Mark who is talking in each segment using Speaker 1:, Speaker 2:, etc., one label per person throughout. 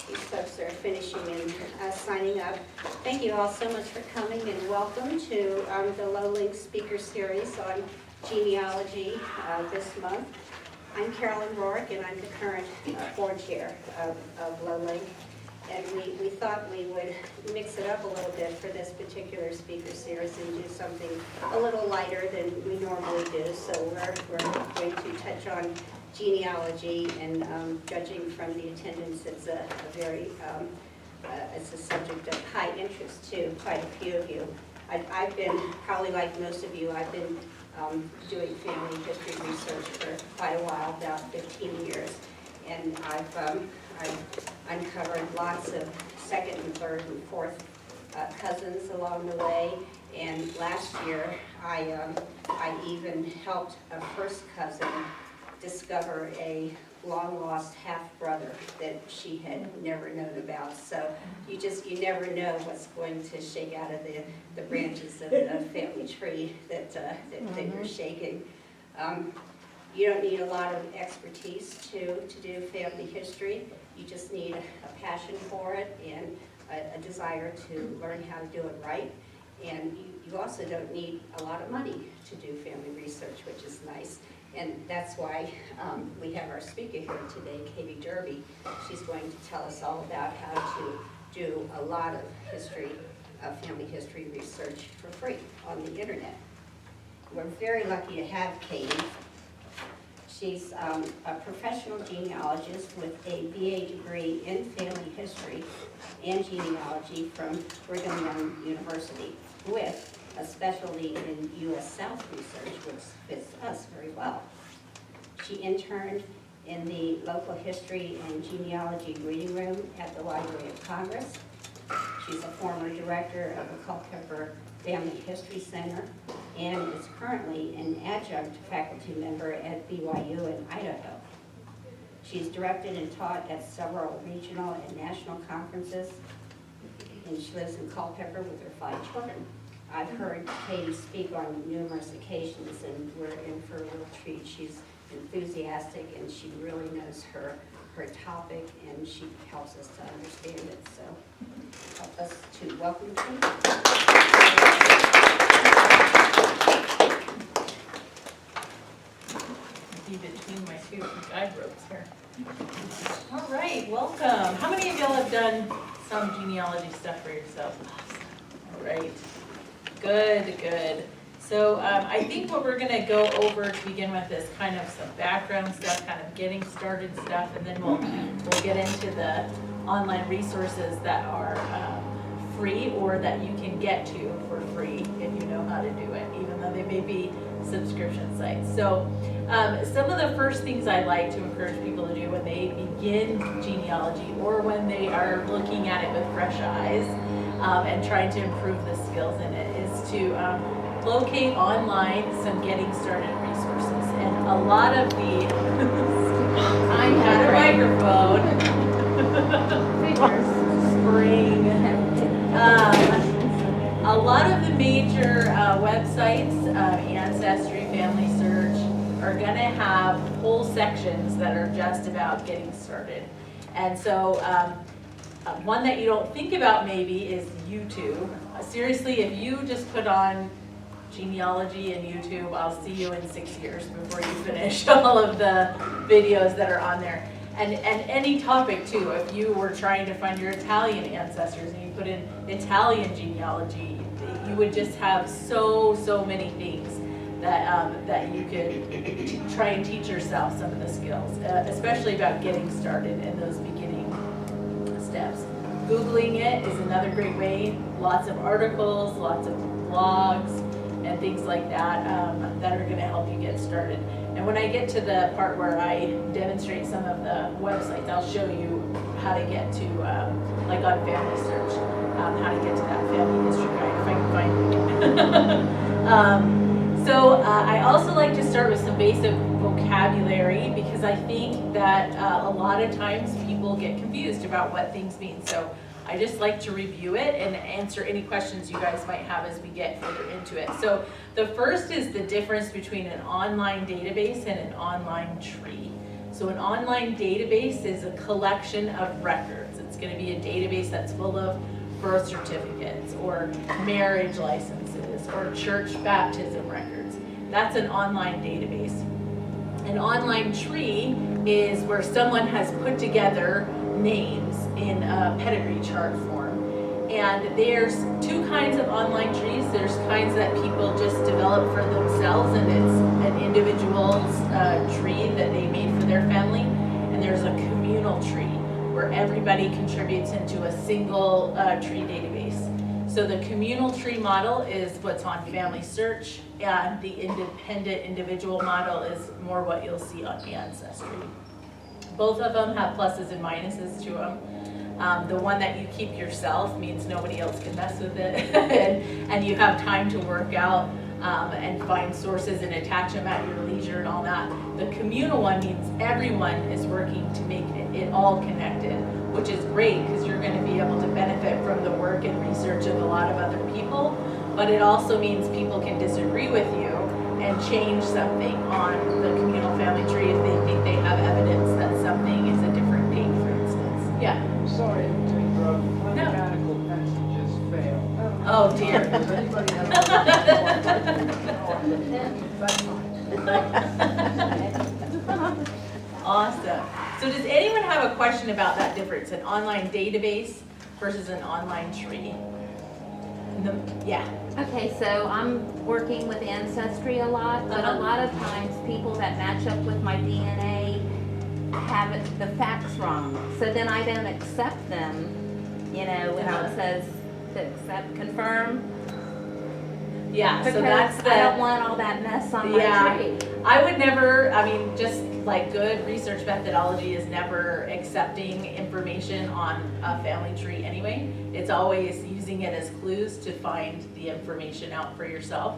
Speaker 1: These folks are finishing and signing up. Thank you all so much for coming and welcome to the Low Link Speaker Series on genealogy this month. I'm Carolyn Rourke and I'm the current board chair of Low Link. And we thought we would mix it up a little bit for this particular speaker series and do something a little lighter than we normally do. So we're going to touch on genealogy, and judging from the attendance, it's it's a subject of high interest to quite a few of you. I've been, probably like most of you, I've been doing family history research for quite a while, about 15 years, and I've uncovered lots of second and third and fourth cousins along the way. And last year, I even helped a first cousin discover a long-lost half-brother that she had never known about. So you never know what's going to shake out of the branches of the family tree that you're shaking. You don't need a lot of expertise to do family history. You just need a passion for it and a desire to learn how to do it right. And you also don't need a lot of money to do family research, which is nice. And that's why we have our speaker here today, Katie Derby. She's going to tell us all about how to do a lot of family history research for free on the internet. We're very lucky to have Katie. She's a professional genealogist with a BA degree in family history and genealogy from Brigham Young University, with a specialty in U.S. South research, which fits us very well. She interned in the local history and genealogy reading room at the Library of Congress. She's a former director of the Culpeper Family History Center and is currently an adjunct faculty member at BYU in Idaho. She's directed and taught at several regional and national conferences, and she lives in Culpeper with her 5 children. I've heard Katie speak on numerous occasions, and we're in for a real treat. She's enthusiastic, and she really knows her topic, and she helps us to understand it. So help us to welcome Katie.
Speaker 2: Be between my 2 guide ropes here. All right, welcome. How many of y'all have done some genealogy stuff for yourself? All right. Good. So I think what we're going to go over to begin with is kind of some background stuff, kind of getting started stuff, and then we'll get into the online resources that are free or that you can get to for free if you know how to do it, even though they may be subscription sites. So some of the first things I like to encourage people to do when they begin genealogy or when they are looking at it with fresh eyes and trying to improve the skills in it is to locate online some getting started resources. And a lot of the I had a microphone spring. A lot of the major websites, Ancestry, Family Search, are going to have whole sections that are just about getting started. And so one that you don't think about maybe is YouTube. Seriously, if you just put on genealogy and YouTube, I'll see you in 6 years before you finish all of the videos that are on there. And any topic too, if you were trying to find your Italian ancestors and you put in Italian genealogy, you would just have so many things that you could try and teach yourself some of the skills, especially about getting started in those beginning steps. Googling it is another great way. Lots of articles, lots of blogs, and things like that that are going to help you get started. And when I get to the part where I demonstrate some of the websites, I'll show you how to get to, like on Family Search, how to get to that family history guide if I can find it. So I also like to start with some basic vocabulary because I think that a lot of times people get confused about what things mean. So I just like to review it and answer any questions you guys might have as we get further into it. So the first is the difference between an online database and an online tree. So an online database is a collection of records. It's going to be a database that's full of birth certificates or marriage licenses or church baptism records. That's an online database. An online tree is where someone has put together names in a pedigree chart form. And there's two kinds of online trees. There's kinds that people just develop for themselves, and it's an individual's tree that they made for their family. And there's a communal tree where everybody contributes into a single tree database. So the communal tree model is what's on Family Search, and the independent individual model is more what you'll see on Ancestry. Both of them have pluses and minuses to them. The one that you keep yourself means nobody else can mess with it, and you have time to work out and find sources and attach them at your leisure and all that. The communal one means everyone is working to make it all connected, which is great because you're going to be able to benefit from the work and research of a lot of other people, but it also means people can disagree with you and change something on the communal family tree if they think they have evidence that something is a different date, for instance. Yeah.
Speaker 3: Sorry to interrupt. My
Speaker 2: No.
Speaker 3: mechanical pencil just failed.
Speaker 2: Oh dear.
Speaker 3: Does anybody have
Speaker 2: Awesome. So does anyone have a question about that difference, an online database versus an online tree? Yeah.
Speaker 4: Okay, so I'm working with Ancestry a lot, but a lot of times people that match up with my DNA have the facts wrong. So then I don't accept them, you know, when it says to accept, confirm.
Speaker 2: Yeah, so
Speaker 4: Because
Speaker 2: that's
Speaker 4: I don't
Speaker 2: the,
Speaker 4: want all that mess on my
Speaker 2: Yeah.
Speaker 4: tree.
Speaker 2: I would never, I mean, just like good research methodology is never accepting information on a family tree anyway. It's always using it as clues to find the information out for yourself,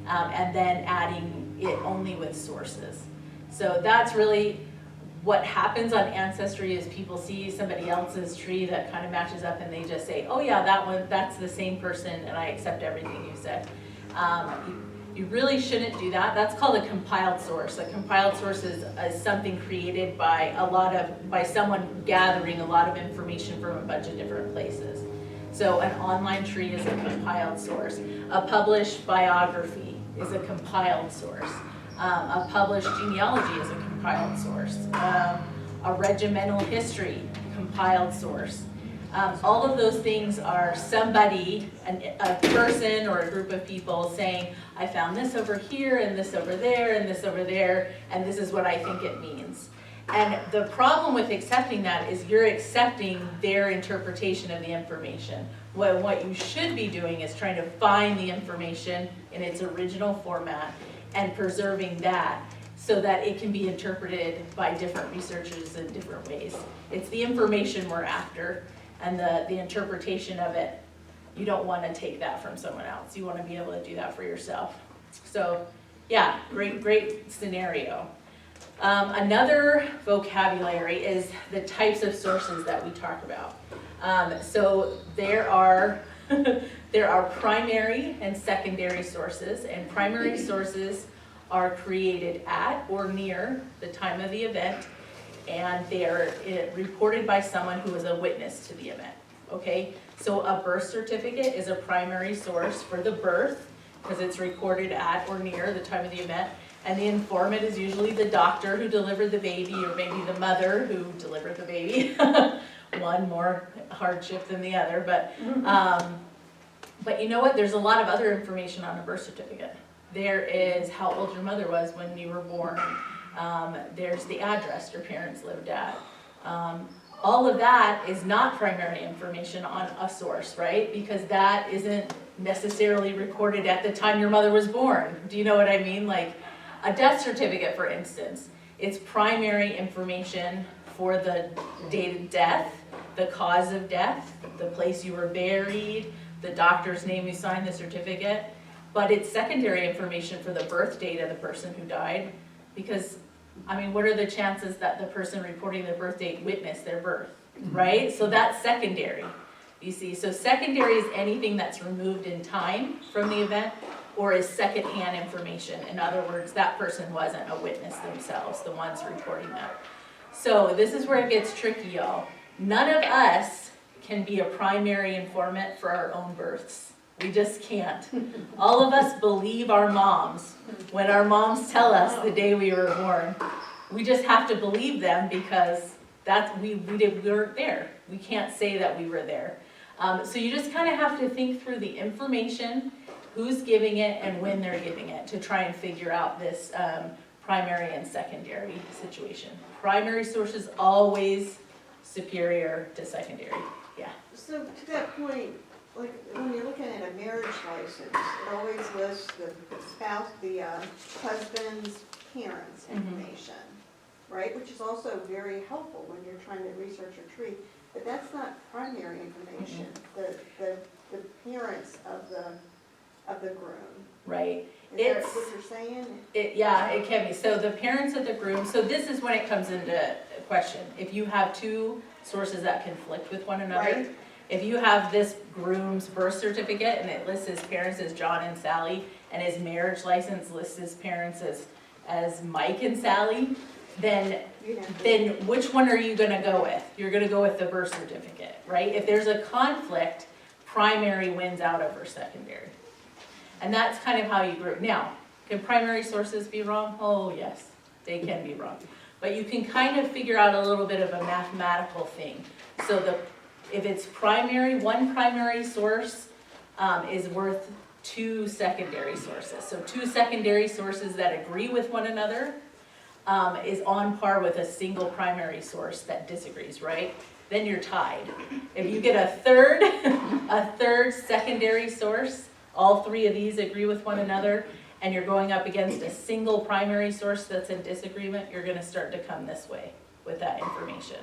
Speaker 2: and then adding it only with sources. So that's really what happens on Ancestry is people see somebody else's tree that kind of matches up and they just say, oh yeah, that one, that's the same person and I accept everything you said. You really shouldn't do that. That's called a compiled source. A compiled source is something created by someone gathering a lot of information from a bunch of different places. So an online tree is a compiled source. A published biography is a compiled source. A published genealogy is a compiled source. A regimental history, compiled source. All of those things are somebody, a person or a group of people saying, I found this over here and this over there and this over there, and this is what I think it means. And the problem with accepting that is you're accepting their interpretation of the information. What you should be doing is trying to find the information in its original format and preserving that so that it can be interpreted by different researchers in different ways. It's the information we're after, and the interpretation of it, you don't want to take that from someone else. You want to be able to do that for yourself. So yeah, great scenario. Another vocabulary is the types of sources that we talk about. So there are primary and secondary sources, and primary sources are created at or near the time of the event, and they are reported by someone who is a witness to the event, okay? So a birth certificate is a primary source for the birth, because it's recorded at or near the time of the event, and the informant is usually the doctor who delivered the baby, or maybe the mother who delivered the baby. One more hardship than the other, but you know what? There's a lot of other information on a birth certificate. There is how old your mother was when you were born. There's the address your parents lived at. All of that is not primary information on a source, right? Because that isn't necessarily recorded at the time your mother was born. Do you know what I mean? Like a death certificate, for instance, it's primary information for the date of death, the cause of death, the place you were buried, the doctor's name who signed the certificate, but it's secondary information for the birth date of the person who died, because, I mean, what are the chances that the person reporting their birth date witnessed their birth, right? So that's secondary, you see. So secondary is anything that's removed in time from the event or is secondhand information. In other words, that person wasn't a witness themselves, the ones reporting that. So this is where it gets tricky, y'all. None of us can be a primary informant for our own births. We just can't. All of us believe our moms when our moms tell us the day we were born. We just have to believe them because we weren't there. We can't say that we were there. So you just kind of have to think through the information, who's giving it and when they're giving it, to try and figure out this primary and secondary situation. Primary source is always superior to secondary. Yeah.
Speaker 5: So to that point, like when you're looking at a marriage license, it always lists the spouse, the husband's parents' information, right? Which is also very helpful when you're trying to research a tree. But that's not primary information. The parents of the groom.
Speaker 2: Right.
Speaker 5: Is that what you're saying?
Speaker 2: Yeah, it can be. So the parents of the groom, so this is when it comes into question. If you have two sources that conflict with one another,
Speaker 5: Right.
Speaker 2: if you have this groom's birth certificate and it lists his parents as John and Sally, and his marriage license lists his parents as Mike and Sally, then which one are you gonna go with? You're gonna go with the birth certificate, right? If there's a conflict, primary wins out over secondary. And that's kind of how you group. Now, can primary sources be wrong? Oh, yes, they can be wrong. But you can kind of figure out a little bit of a mathematical thing. So if it's primary, one primary source is worth two secondary sources. So two secondary sources that agree with one another is on par with a single primary source that disagrees, right? Then you're tied. If you get a third secondary source, all three of these agree with one another, and you're going up against a single primary source that's in disagreement, you're gonna start to come this way with that information.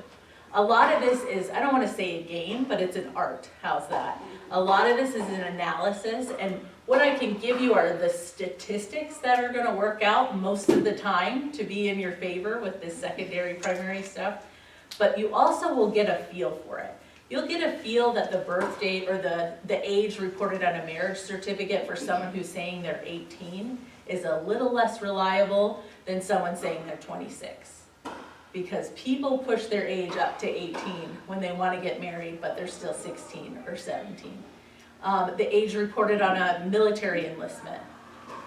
Speaker 2: A lot of this is, I don't wanna say a game, but it's an art. How's that? A lot of this is an analysis, and what I can give you are the statistics that are gonna work out most of the time to be in your favor with this secondary, primary stuff, but you also will get a feel for it. You'll get a feel that the birth date or the age reported on a marriage certificate for someone who's saying they're 18 is a little less reliable than someone saying they're 26. Because people push their age up to 18 when they want to get married, but they're still 16 or 17. The age reported on a military enlistment,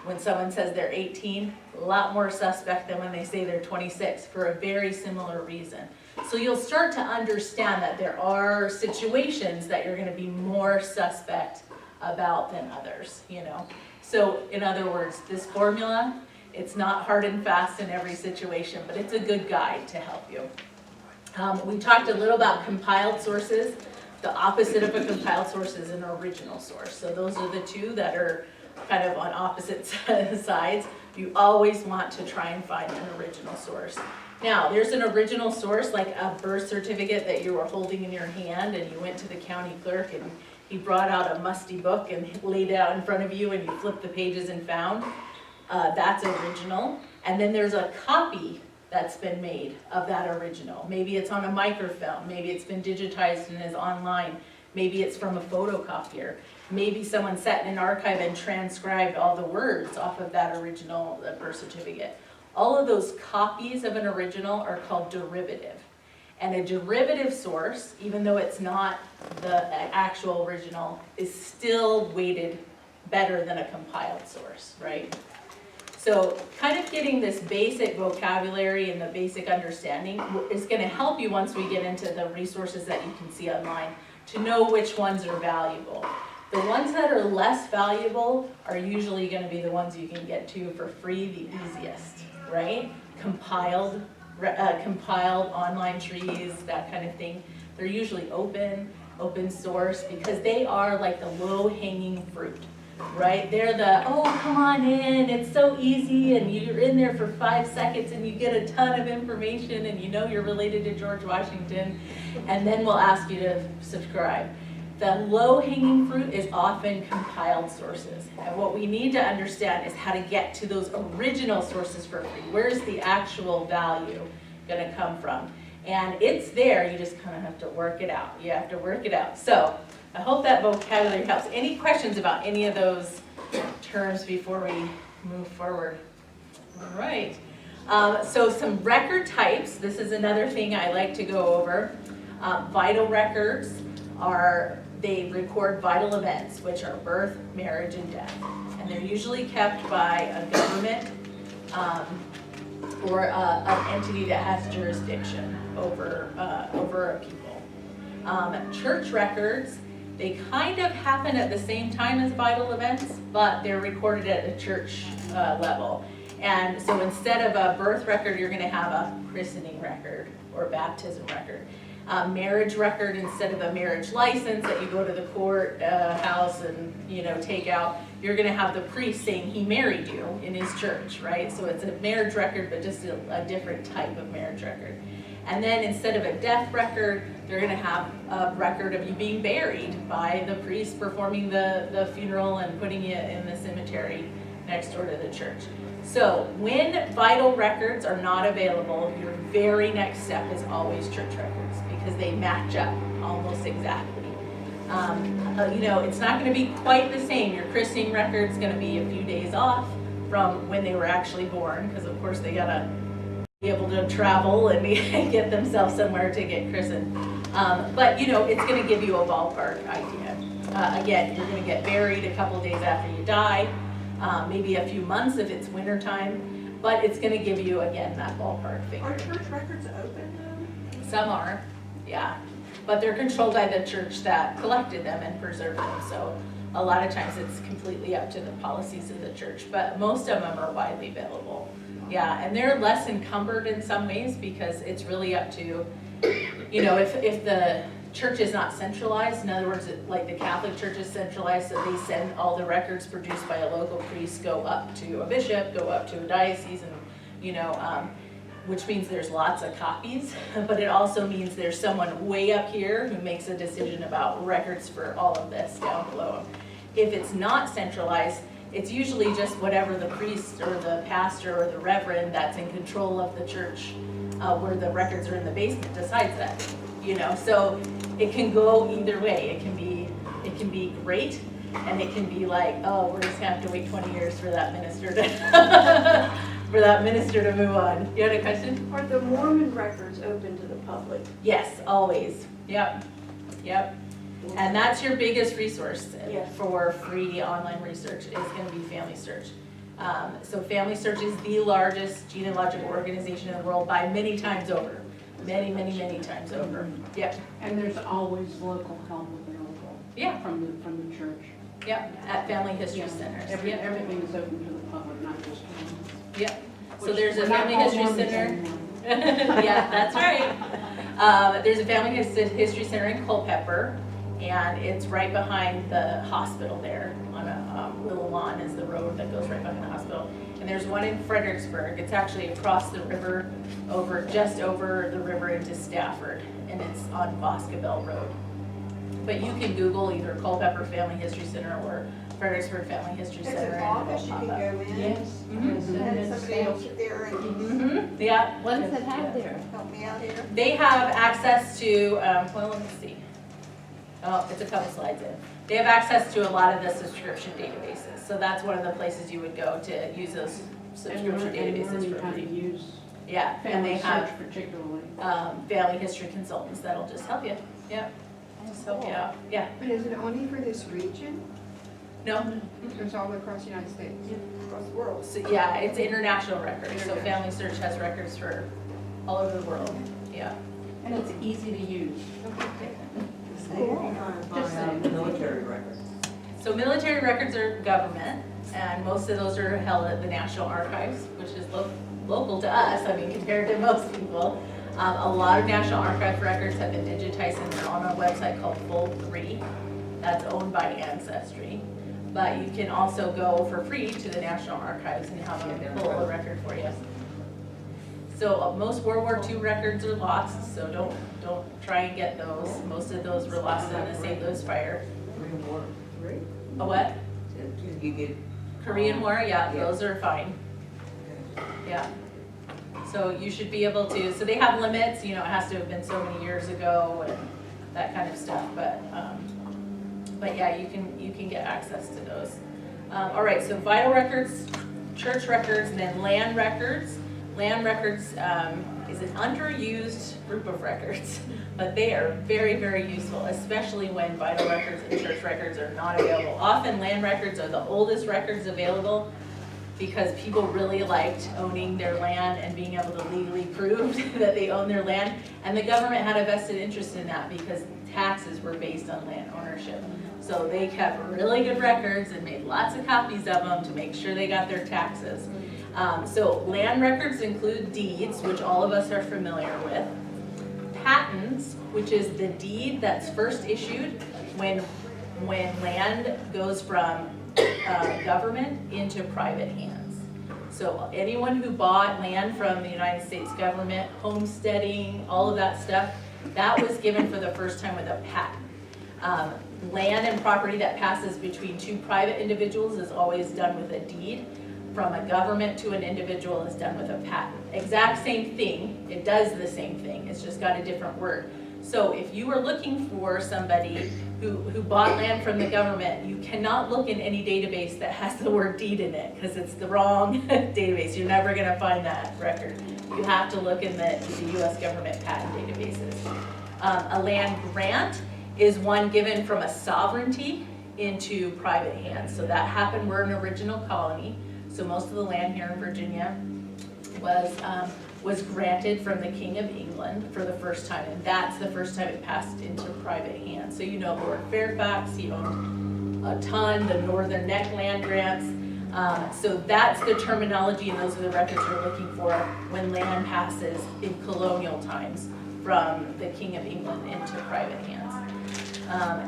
Speaker 2: when someone says they're 18, a lot more suspect than when they say they're 26 for a very similar reason. So you'll start to understand that there are situations that you're going to be more suspect about than others, you know. So in other words, this formula, it's not hard and fast in every situation, but it's a good guide to help you. We talked a little about compiled sources. The opposite of a compiled source is an original source. So those are the two that are kind of on opposite sides. You always want to try and find an original source. Now, there's an original source, like a birth certificate that you were holding in your hand and you went to the county clerk and he brought out a musty book and laid it out in front of you and you flipped the pages and found. That's original. And then there's a copy that's been made of that original. Maybe it's on a microfilm, maybe it's been digitized and is online, maybe it's from a photocopier. Maybe someone sat in an archive and transcribed all the words off of that original birth certificate. All of those copies of an original are called derivative. And a derivative source, even though it's not the actual original, is still weighted better than a compiled source, right? So kind of getting this basic vocabulary and the basic understanding is going to help you once we get into the resources that you can see online to know which ones are valuable. The ones that are less valuable are usually going to be the ones you can get to for free the easiest, right? Compiled online trees, that kind of thing. They're usually open source, because they are like the low-hanging fruit, right? They're the, oh, come on in, it's so easy, and you're in there for 5 seconds and you get a ton of information and you know you're related to George Washington, and then we'll ask you to subscribe. The low-hanging fruit is often compiled sources. And what we need to understand is how to get to those original sources for free. Where's the actual value going to come from? And it's there, you just kind of have to work it out. You have to work it out. So I hope that vocabulary helps. Any questions about any of those terms before we move forward? All right. So some record types, this is another thing I like to go over. Vital records they record vital events, which are birth, marriage, and death. And they're usually kept by a government or an entity that has jurisdiction over a people. Church records, they kind of happen at the same time as vital events, but they're recorded at a church level. And so instead of a birth record, you're gonna have a christening record or baptism record. Marriage record, instead of a marriage license that you go to the court house and take out, you're gonna have the priest saying he married you in his church, right? So it's a marriage record, but just a different type of marriage record. And then instead of a death record, they're gonna have a record of you being buried by the priest performing the funeral and putting you in the cemetery next door to the church. So when vital records are not available, your very next step is always church records because they match up almost exactly. It's not going to be quite the same. Your christening record's going to be a few days off from when they were actually born because of course they gotta be able to travel and get themselves somewhere to get christened. But it's going to give you a ballpark idea. Again, you're going to get buried a couple days after you die. Maybe a few months if it's winter time, but it's going to give you, again, that ballpark figure.
Speaker 5: Are church records open though?
Speaker 2: Some are, yeah, but they're controlled by the church that collected them and preserved them, so a lot of times it's completely up to the policies of the church, but most of them are widely available. Yeah, and they're less encumbered in some ways because it's really up to, if the church is not centralized, in other words, like the Catholic Church is centralized, so they send all the records produced by a local priest go up to a bishop, go up to a diocese, and which means there's lots of copies, but it also means there's someone way up here who makes a decision about records for all of this down below. If it's not centralized, it's usually just whatever the priest or the pastor or the reverend that's in control of the church, where the records are in the basement, decides that. So it can go either way. It can be great, and it can be like, oh, we're just gonna have to wait 20 years for that minister to move on. You had a question?
Speaker 6: Are the Mormon records open to the public?
Speaker 2: Yes, always. Yep. And that's your biggest resource
Speaker 6: Yes.
Speaker 2: for free online research is going to be Family Search. So Family Search is the largest genealogical organization in the world by many times over. Many times over. Yep.
Speaker 3: And there's always local help available.
Speaker 2: Yeah.
Speaker 3: From the church.
Speaker 2: Yep. At Family History
Speaker 3: Yeah.
Speaker 2: Centers.
Speaker 3: Everything
Speaker 2: Yep.
Speaker 3: is open to the public, not just Mormons.
Speaker 2: Yep. So
Speaker 3: Which
Speaker 2: there's a
Speaker 3: we're not
Speaker 2: Family
Speaker 3: called
Speaker 2: History
Speaker 3: Mormons
Speaker 2: Center.
Speaker 3: anymore.
Speaker 2: Yeah, that's right. There's a Family History Center in Culpeper, and it's right behind the hospital there on a Willow Lawn is the road that goes right behind the hospital. And there's one in Fredericksburg. It's actually across the river, just over the river into Stafford, and it's on Boscobel Road. But you can Google either Culpeper Family History Center or Fredericksburg Family History
Speaker 5: It's
Speaker 2: Center.
Speaker 5: an
Speaker 2: and
Speaker 5: office you
Speaker 2: it'll
Speaker 5: can
Speaker 2: pop up.
Speaker 5: go in.
Speaker 3: Yes.
Speaker 2: Mhm.
Speaker 3: Yes,
Speaker 5: And
Speaker 3: and
Speaker 5: somebody
Speaker 3: it's
Speaker 5: will sit there and
Speaker 2: Mm-hmm, yeah.
Speaker 4: What does it have there?
Speaker 5: help me out here.
Speaker 2: They have access to, let me see. Oh, it's a couple slides in. They have access to a lot of the subscription databases. So that's one of the places you would go to use those subscription databases
Speaker 3: learning
Speaker 2: for
Speaker 3: how to
Speaker 2: free.
Speaker 3: use
Speaker 2: Yeah, and they
Speaker 3: Family
Speaker 2: have
Speaker 3: Search particularly.
Speaker 2: family history consultants that'll just help you. Yep, just help you out. Yeah,
Speaker 7: But is it only for this region?
Speaker 2: no,
Speaker 7: It's all across the United States?
Speaker 5: Across the world.
Speaker 2: so, yeah, it's international records. So
Speaker 7: International.
Speaker 2: Family Search has records for all over the world. Yeah.
Speaker 3: And it's easy to use. Just saying.
Speaker 8: Military records.
Speaker 2: So military records are government, and most of those are held at the National Archives, which is local to us, I mean, compared to most people. A lot of National Archive records have been digitized and they're on a website called Full3, that's owned by Ancestry. But you can also go for free to the National Archives and have them pull a record for you. So most World War II records are lost, so don't try and get those. Most of those were lost in the St. Louis fire.
Speaker 8: Korean War.
Speaker 2: A what?
Speaker 8: You get.
Speaker 2: Korean War, yeah,
Speaker 8: Yeah.
Speaker 2: those are fine. Yeah. So you should be able to, so they have limits, it has to have been so many years ago and that kind of stuff, but yeah, you can get access to those. All right, so vital records, church records, and then land records. land records is an underused group of records, but they are very, very useful, especially when vital records and church records are not available. Often land records are the oldest records available because people really liked owning their land and being able to legally prove that they own their land. And the government had a vested interest in that because taxes were based on land ownership. So they kept really good records and made lots of copies of them to make sure they got their taxes. So land records include deeds, which all of us are familiar with. Patents, which is the deed that's first issued when land goes from government into private hands. So anyone who bought land from the United States government, homesteading, all of that stuff, that was given for the first time with a patent. Land and property that passes between two private individuals is always done with a deed. From a government to an individual is done with a patent. Exact same thing, it does the same thing, it's just got a different word. So if you are looking for somebody who bought land from the government, you cannot look in any database that has the word deed in it, because it's the wrong database. You're never gonna find that record. You have to look in the US government patent databases. A land grant is one given from a sovereignty into private hands. So that happened, we're an original colony. So most of the land here in Virginia was granted from the King of England for the first time, and that's the first time it passed into private hands. So you know Lord Fairfax, you owned a ton, the Northern Neck land grants. So that's the terminology, and those are the records we're looking for when land passes in colonial times from the King of England into private hands.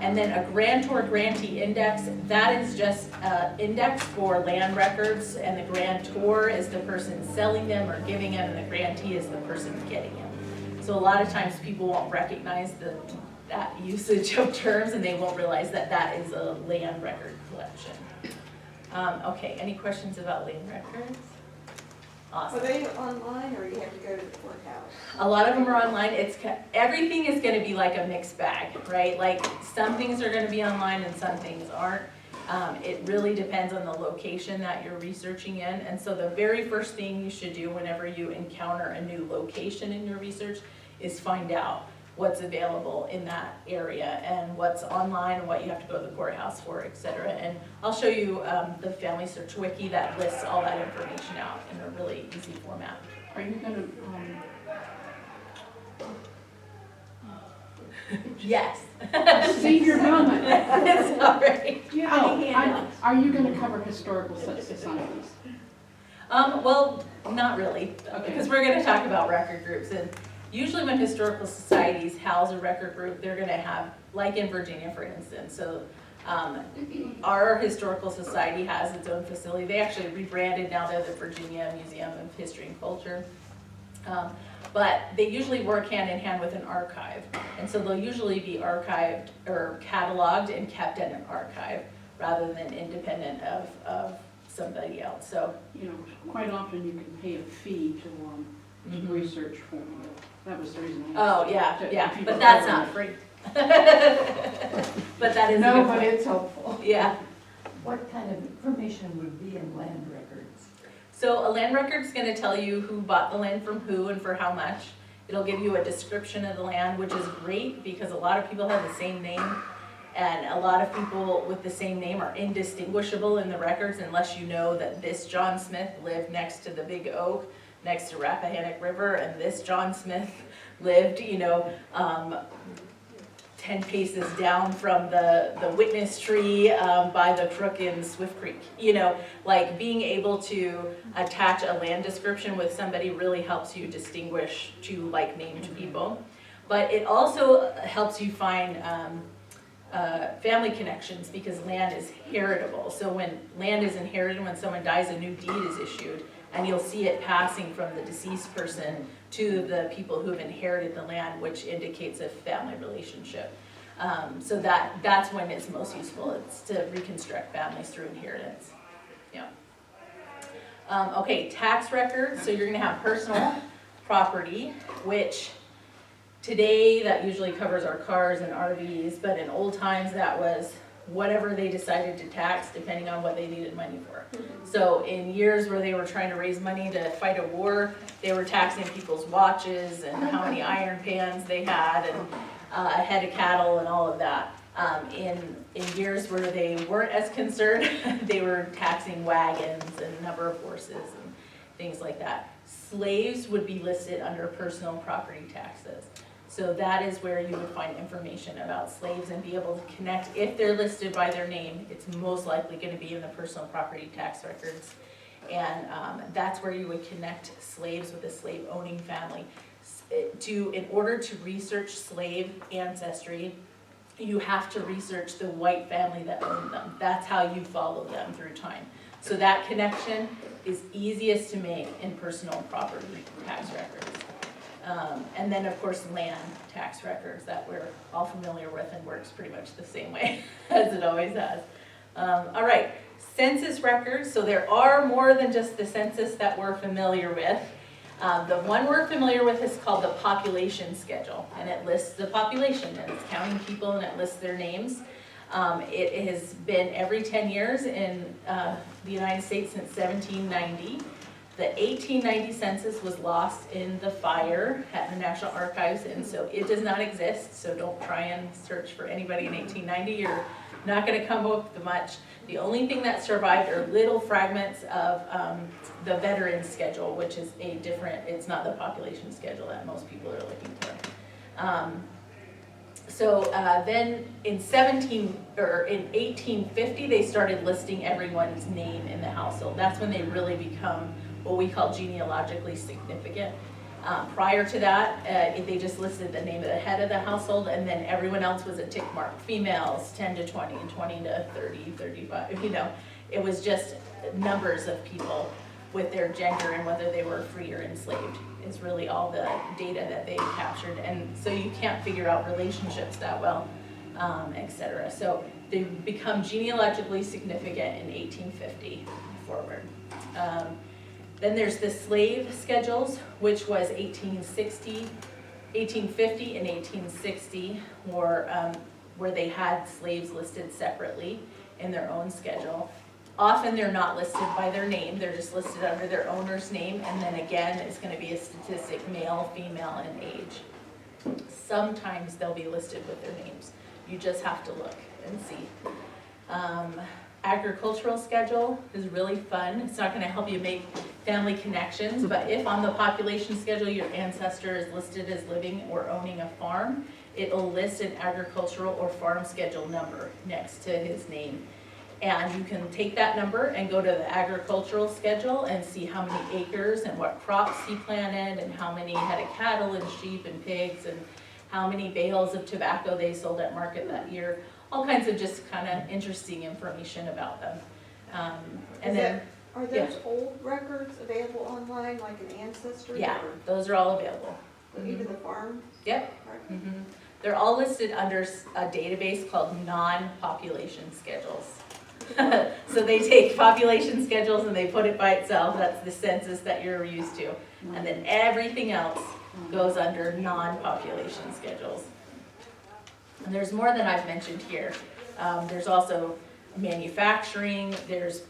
Speaker 2: And then a grantor-grantee index, that is just an index for land records, and the grantor is the person selling them or giving them, and the grantee is the person getting them. So a lot of times people won't recognize that usage of terms, and they won't realize that that is a land record collection. Okay, any questions about land records? Awesome.
Speaker 5: Are they online or you have to go to the courthouse?
Speaker 2: A lot of them are online. Everything is going to be like a mixed bag, right? Like some things are going to be online and some things aren't. It really depends on the location that you're researching in. And so the very first thing you should do whenever you encounter a new location in your research is find out what's available in that area and what's online and what you have to go to the courthouse for, et cetera. And I'll show you the Family Search Wiki that lists all that information out in a really easy format.
Speaker 3: Are you gonna,
Speaker 2: Yes.
Speaker 3: see your moment?
Speaker 2: It's all right.
Speaker 3: Do you have any handouts? Are you gonna cover historical societies?
Speaker 2: Well, not really,
Speaker 3: Okay.
Speaker 2: because we're gonna talk about record groups, and usually when historical societies house a record group, they're gonna have, like in Virginia, for instance, so our historical society has its own facility. They actually rebranded, now they're the Virginia Museum of History and Culture. But they usually work hand in hand with an archive, and so they'll usually be archived or cataloged and kept in an archive rather than independent of somebody else. So
Speaker 3: You know, quite often you can pay a fee to research for you. That was the reason. I asked.
Speaker 2: yeah,
Speaker 3: If you
Speaker 2: but
Speaker 3: go
Speaker 2: that's
Speaker 3: over
Speaker 2: not
Speaker 3: it.
Speaker 2: free. But that is a
Speaker 3: No,
Speaker 2: good
Speaker 3: but
Speaker 2: point.
Speaker 3: it's helpful.
Speaker 2: Yeah.
Speaker 9: What kind of information would be in land records?
Speaker 2: So a land record's gonna tell you who bought the land from who and for how much. It'll give you a description of the land, which is great because a lot of people have the same name, and a lot of people with the same name are indistinguishable in the records unless you know that this John Smith lived next to the Big Oak, next to Rappahannock River, and this John Smith lived, 10 paces down from the witness tree by the crook in Swift Creek. Like being able to attach a land description with somebody really helps you distinguish two like named people. But it also helps you find family connections because land is heritable. So when land is inherited, when someone dies, a new deed is issued, and you'll see it passing from the deceased person to the people who have inherited the land, which indicates a family relationship. So that's when it's most useful. It's to reconstruct families through inheritance. Yeah. Okay, tax records. So you're gonna have personal property, which today that usually covers our cars and RVs, but in old times that was whatever they decided to tax, depending on what they needed money for. So in years where they were trying to raise money to fight a war, they were taxing people's watches and how many iron pans they had and a head of cattle and all of that. In years where they weren't as concerned, they were taxing wagons and number of horses and things like that. Slaves would be listed under personal property taxes. So that is where you would find information about slaves and be able to connect. If they're listed by their name, it's most likely going to be in the personal property tax records. And that's where you would connect slaves with a slave owning family. In order to research slave ancestry, you have to research the white family that owned them. That's how you follow them through time. So that connection is easiest to make in personal property tax records. And then, of course, land tax records that we're all familiar with and works pretty much the same way as it always has. All right, census records. So there are more than just the census that we're familiar with. The one we're familiar with is called the population schedule, and it lists the population, and it's counting people, and it lists their names. It has been every 10 years in the United States since 1790. The 1890 census was lost in the fire at the National Archives, and so it does not exist, so don't try and search for anybody in 1890. You're not going to come up with much. The only thing that survived are little fragments of the veterans schedule, which is a different, it's not the population schedule that most people are looking for. Then in 1850, they started listing everyone's name in the household. That's when they really become what we call genealogically significant. Prior to that, they just listed the name of the head of the household, and then everyone else was a tick mark. Females 10 to 20, and 20 to 30, 35, you know. It was just numbers of people with their gender and whether they were free or enslaved is really all the data that they captured. And so you can't figure out relationships that well, etc. So they become genealogically significant in 1850 forward. Then there's the slave schedules, which was 1850 and 1860, where they had slaves listed separately in their own schedule. Often they're not listed by their name, they're just listed under their owner's name, and then again, it's going to be a statistic, male, female, and age. Sometimes they'll be listed with their names. You just have to look and see. Agricultural schedule is really fun. It's not going to help you make family connections, but if on the population schedule your ancestor is listed as living or owning a farm, it'll list an agricultural or farm schedule number next to his name. And you can take that number and go to the agricultural schedule and see how many acres and what crops he planted and how many head of cattle and sheep and pigs and how many bales of tobacco they sold at market that year. All kinds of just kind of interesting information about them.
Speaker 5: Are those old records available online, like an ancestry?
Speaker 2: Yeah, those are all available.
Speaker 5: Even the farm?
Speaker 2: Yep.
Speaker 5: records?
Speaker 2: Mm-hmm. They're all listed under a database called non-population schedules. So they take population schedules and they put it by itself. That's the census that you're used to. And then everything else goes under non-population schedules. And there's more than I've mentioned here. There's also manufacturing, there's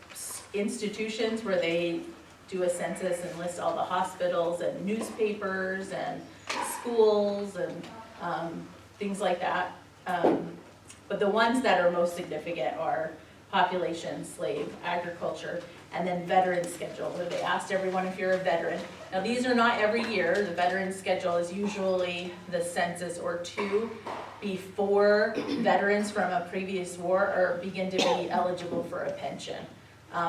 Speaker 2: institutions where they do a census and list all the hospitals and newspapers and schools and things like that. But the ones that are most significant are population, slave, agriculture, and then veteran schedule, where they asked everyone if you're a veteran. Now these are not every year. The veteran schedule is usually the census or two before veterans from a previous war or begin to be eligible for a pension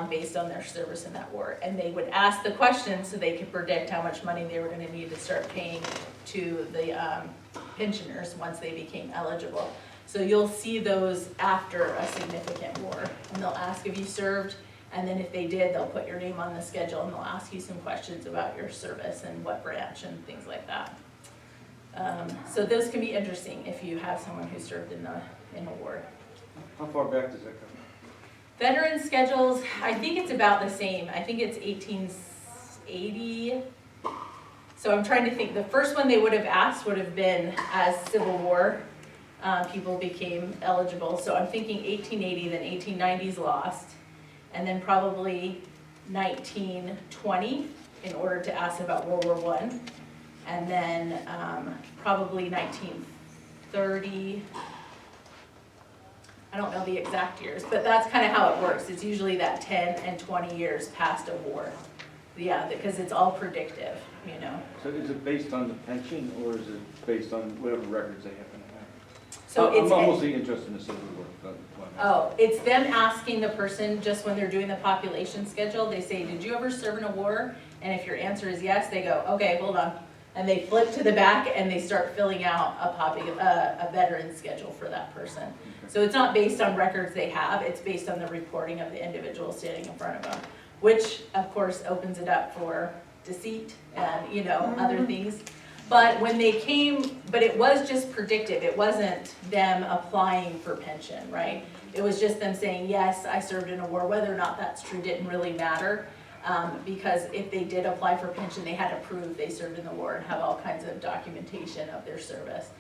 Speaker 2: based on their service in that war. And they would ask the question so they could predict how much money they were going to need to start paying to the pensioners once they became eligible. So you'll see those after a significant war, and they'll ask if you served, and then if they did, they'll put your name on the schedule and they'll ask you some questions about your service and what branch and things like that. So those can be interesting if you have someone who served in a war.
Speaker 10: How far back does that come?
Speaker 2: Veteran schedules, I think it's about the same. I think it's 1880. So I'm trying to think. The first one they would have asked would have been as Civil War people became eligible. So I'm thinking 1880, then 1890's lost, and then probably 1920 in order to ask about World War I, and then probably 1930. I don't know the exact years, but that's kind of how it works. It's usually that 10 and 20 years past a war. Yeah, because it's all predictive, you know.
Speaker 10: So is it based on the pension, or is it based on whatever records they happen to have?
Speaker 2: So it's
Speaker 10: I'm mostly interested in the Civil War.
Speaker 2: Oh, it's them asking the person just when they're doing the population schedule, they say, did you ever serve in a war? And if your answer is yes, they go, okay, hold on. And they flip to the back and they start filling out a veteran schedule for that person.
Speaker 10: Okay.
Speaker 2: So it's not based on records they have, it's based on the reporting of the individual standing in front of them, which of course opens it up for deceit and, you know, other things. But when they came, but it was just predictive, it wasn't them applying for pension, right? It was just them saying, yes, I served in a war. Whether or not that's true didn't really matter, because if they did apply for pension, they had to prove they served in the war and have all kinds of documentation of their service.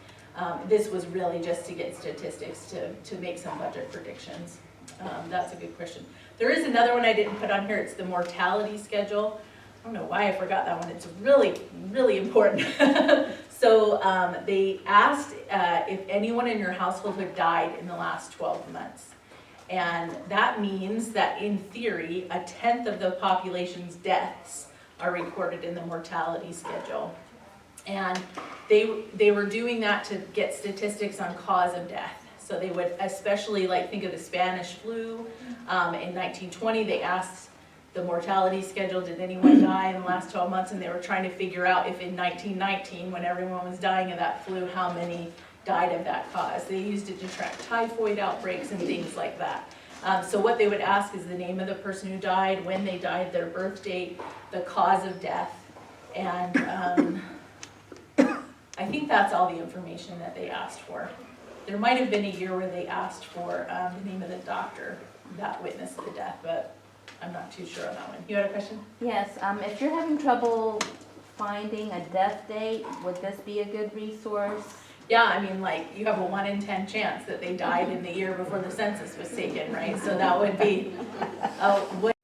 Speaker 2: This was really just to get statistics to make some budget predictions. That's a good question. There is another one I didn't put on here, it's the mortality schedule. I don't know why I forgot that one, it's really, really important. So they asked if anyone in your household had died in the last 12 months. And that means that in theory, 1/10 of the population's deaths are recorded in the mortality schedule. And they were doing that to get statistics on cause of death. So they would especially, like, think of the Spanish flu. In 1920, they asked the mortality schedule, did anyone die in the last 12 months? And they were trying to figure out if in 1919, when everyone was dying of that flu, how many died of that cause. They used it to track typhoid outbreaks and things like that. So what they would ask is the name of the person who died, when they died, their birth date, the cause of death, and I think that's all the information that they asked for. There might have been a year where they asked for the name of the doctor that witnessed the death, but I'm not too sure on that one. You had a question?
Speaker 4: Yes, if you're having trouble finding a death date, would this be a good resource?
Speaker 2: Yeah, I mean, like, you have a 1 in 10 chance that they died in the year before the census was taken, right? So that would be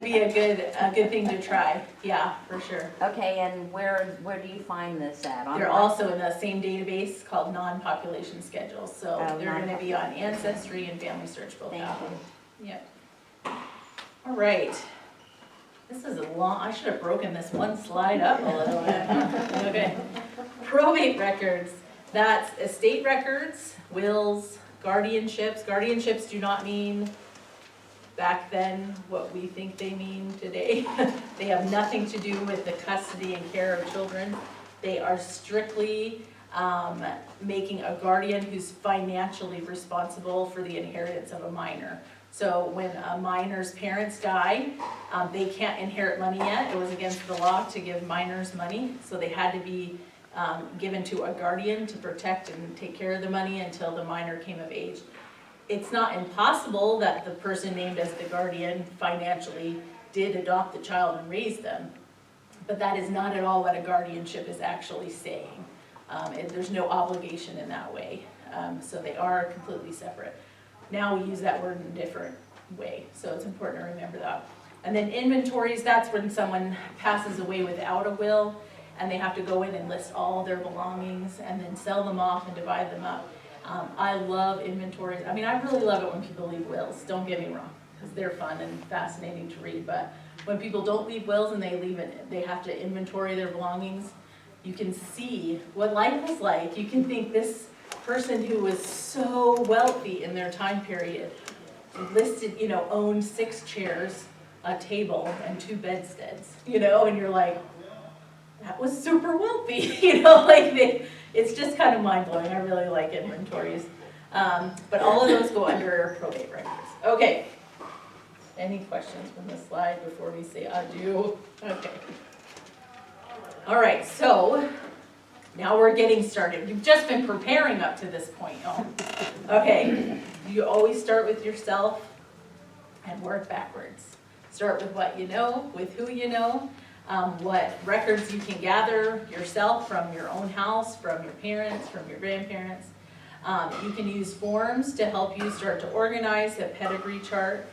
Speaker 2: a good thing to try. Yeah, for sure.
Speaker 4: Okay, and where do you find this at?
Speaker 2: They're
Speaker 4: Online?
Speaker 2: also in the same database called non-population schedules, so
Speaker 4: Oh,
Speaker 2: they're gonna be on Ancestry and Family Search both
Speaker 4: Thank
Speaker 2: have them.
Speaker 4: you.
Speaker 2: Yep. All right. This is a long, I should have broken this one slide up a little bit. Okay. Probate records. That's estate records, wills, guardianships. Guardianships do not mean back then what we think they mean today. They have nothing to do with the custody and care of children. They are strictly making a guardian who's financially responsible for the inheritance of a minor. So when a minor's parents die, they can't inherit money yet. It was against the law to give minors money, so they had to be given to a guardian to protect and take care of the money until the minor came of age. It's not impossible that the person named as the guardian financially did adopt the child and raise them, but that is not at all what a guardianship is actually saying. There's no obligation in that way, so they are completely separate. Now we use that word in a different way, so it's important to remember that. And then inventories, that's when someone passes away without a will, and they have to go in and list all their belongings and then sell them off and divide them up. I love inventories. I mean, I really love it when people leave wills, don't get me wrong, because they're fun and fascinating to read, but when people don't leave wills and they leave it, they have to inventory their belongings, you can see what life was like. You can think this person who was so wealthy in their time period listed, owned 6 chairs, a table, and 2 bedsteads, and you're like, that was super wealthy, it's just kind of mind-blowing. I really like inventories. But all of those go under probate records. Okay. Any questions from this slide before we say adieu? Okay. All right, so now we're getting started. You've just been preparing up to this point, y'all. Okay, you always start with yourself and work backwards. Start with what you know, with who you know, what records you can gather yourself from your own house, from your parents, from your grandparents. You can use forms to help you start to organize a pedigree chart,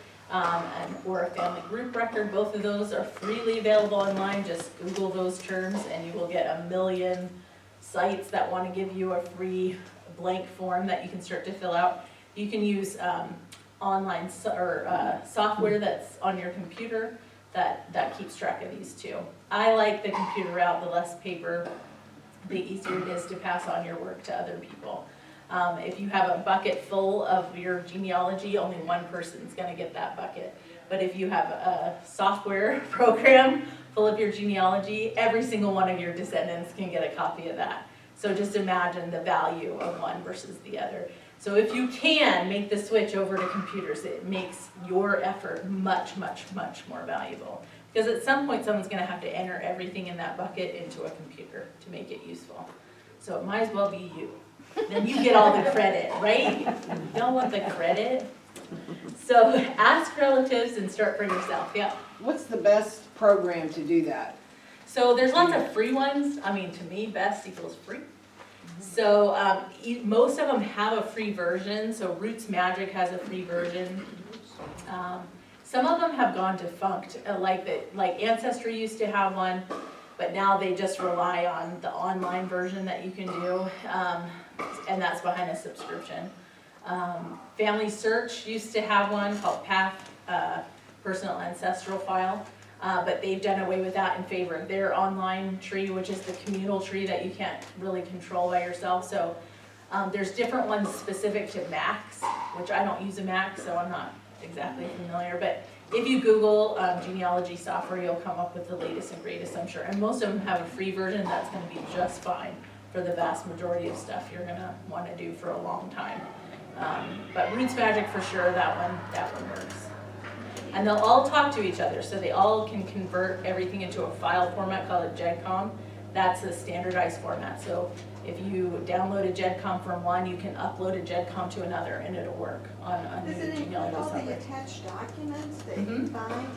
Speaker 2: or a family group record. Both of those are freely available online. Just Google those terms and you will get a million sites that want to give you a free blank form that you can start to fill out. You can use online software that's on your computer that keeps track of these too. I like the computer route. The less paper, the easier it is to pass on your work to other people. If you have a bucket full of your genealogy, only one person's gonna get that bucket. But if you have a software program full of your genealogy, every single one of your descendants can get a copy of that. So just imagine the value of one versus the other. So if you can make the switch over to computers, it makes your effort much, much, much more valuable. Because at some point, someone's gonna have to enter everything in that bucket into a computer to make it useful. So it might as well be you. Then you get all the credit, right? You don't want the credit. So ask relatives and start for yourself, yeah.
Speaker 11: What's the best program to do that?
Speaker 2: So there's lots of free ones. I mean, to me, best equals free. So most of them have a free version. So Roots Magic has a free version. Some of them have gone defunct, like Ancestry used to have one, but now they just rely on the online version that you can do, and that's behind a subscription. Family Search used to have one called Path, Personal Ancestral File, but they've done away with that in favor of their online tree, which is the communal tree that you can't really control by yourself. So there's different ones specific to Macs, which I don't use a Mac, so I'm not exactly familiar, but if you Google genealogy software, you'll come up with the latest and greatest, I'm sure. And most of them have a free version that's going to be just fine for the vast majority of stuff you're going to want to do for a long time. But Roots Magic for sure, that one works. And they'll all talk to each other, so they all can convert everything into a file format called a GEDCOM. That's a standardized format. So if you download a GEDCOM from one, you can upload a GEDCOM to another, and it'll work on a new
Speaker 5: Does it include
Speaker 2: genealogy
Speaker 5: all the
Speaker 2: software.
Speaker 5: attached documents that you find?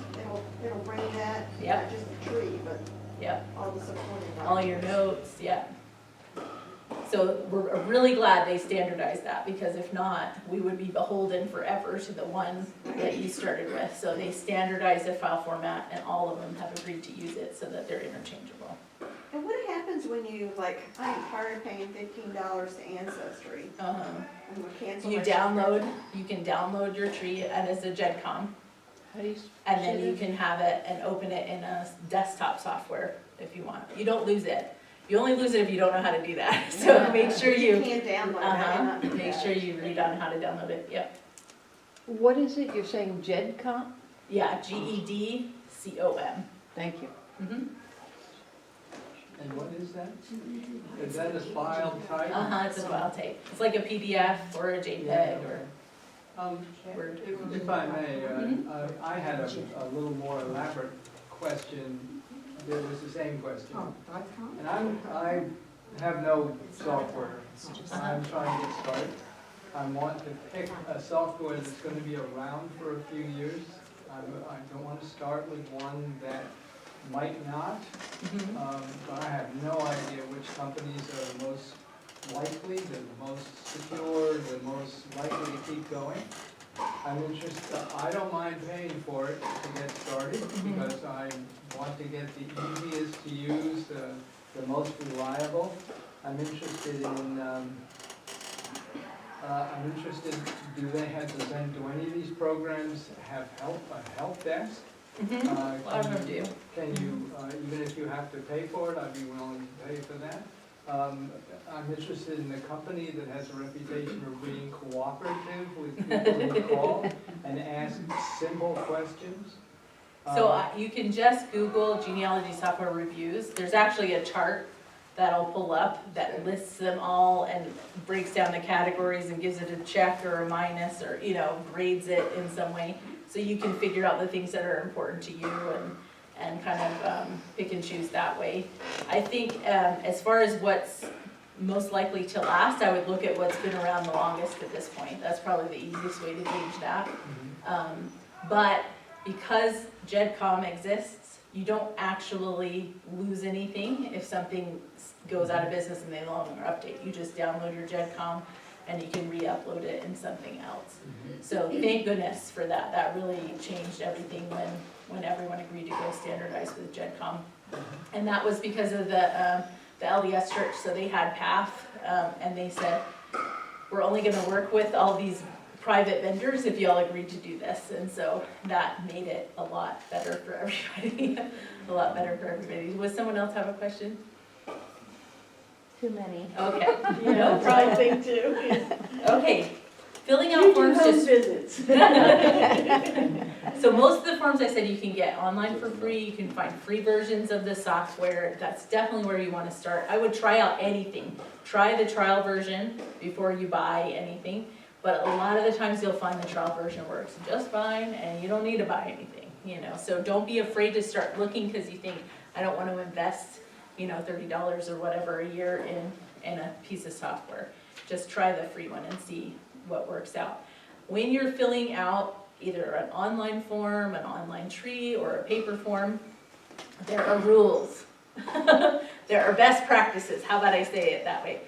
Speaker 5: It'll bring that,
Speaker 2: Yep.
Speaker 5: not just the tree, but
Speaker 2: Yep.
Speaker 5: all the supporting documents.
Speaker 2: All your notes, yeah. So we're really glad they standardized that, because if not, we would be beholden forever to the one that you started with. So they standardized the file format, and all of them have agreed to use it so that they're interchangeable.
Speaker 5: And what happens when you, like, I'm tired of paying $15 to Ancestry? I'm gonna cancel
Speaker 2: You
Speaker 5: my
Speaker 2: you can download your tree and as a GEDCOM,
Speaker 11: How do you
Speaker 2: and then you can have it and open it in a desktop software if you want. You don't lose it. You only lose it if you don't know how to do that. So make sure
Speaker 5: You
Speaker 2: you,
Speaker 5: can't download it. I cannot do
Speaker 2: make
Speaker 5: that.
Speaker 2: sure you read on how to download it, yep.
Speaker 11: What is it? You're saying GEDCOM?
Speaker 2: Yeah, GEDCOM.
Speaker 11: Thank you.
Speaker 2: Mhm.
Speaker 12: And what is that? Is that a file type?
Speaker 2: It's a file type. It's like a PDF or a JPEG or Word.
Speaker 12: If I may, I had a little more elaborate question. It was the same question. And I have no software. I'm trying to get started. I want to pick a software that's going to be around for a few years. I don't want to start with one that might not, but I have no idea which companies are the most likely, the most secure, the most likely to keep going. I'm interested, I don't mind paying for it to get started, because I want to get the easiest to use, the most reliable. I'm interested in, do any of these programs have a help desk?
Speaker 2: A lot of them do.
Speaker 12: Can you, even if you have to pay for it, I'd be willing to pay for that. I'm interested in a company that has a reputation of being cooperative with people who call and ask simple questions.
Speaker 2: So you can just Google genealogy software reviews. There's actually a chart that'll pull up that lists them all and breaks down the categories and gives it a check or a minus, or, grades it in some way. So you can figure out the things that are important to you and kind of pick and choose that way. I think as far as what's most likely to last, I would look at what's been around the longest at this point. That's probably the easiest way to gauge that. But because GEDCOM exists, you don't actually lose anything if something goes out of business and they no longer update. You just download your GEDCOM and you can re-upload it in something else. So thank goodness for that. That really changed everything when everyone agreed to go standardized with GEDCOM. And that was because of the LDS church, so they had PATH, and they said, we're only gonna work with all these private vendors if y'all agreed to do this. And so that made it a lot better for everybody, a lot better for everybody. Was someone else have a question?
Speaker 4: Too many.
Speaker 2: Okay,
Speaker 6: Yeah,
Speaker 2: no
Speaker 6: I
Speaker 2: problem.
Speaker 6: think too.
Speaker 2: Okay, filling
Speaker 6: You
Speaker 2: out
Speaker 6: do
Speaker 2: forms
Speaker 6: home
Speaker 2: just.
Speaker 6: visits.
Speaker 2: So most of the forms I said you can get online for free, you can find free versions of the software, that's definitely where you wanna start. I would try out anything, try the trial version before you buy anything, but a lot of the times you'll find the trial version works just fine, and you don't need to buy anything, you know? So don't be afraid to start looking, cause you think, I don't wanna invest, you know, $30 or whatever a year in a piece of software. Just try the free one and see what works out. When you're filling out either an online form, an online tree, or a paper form, there are rules. There are best practices, how about I say it that way?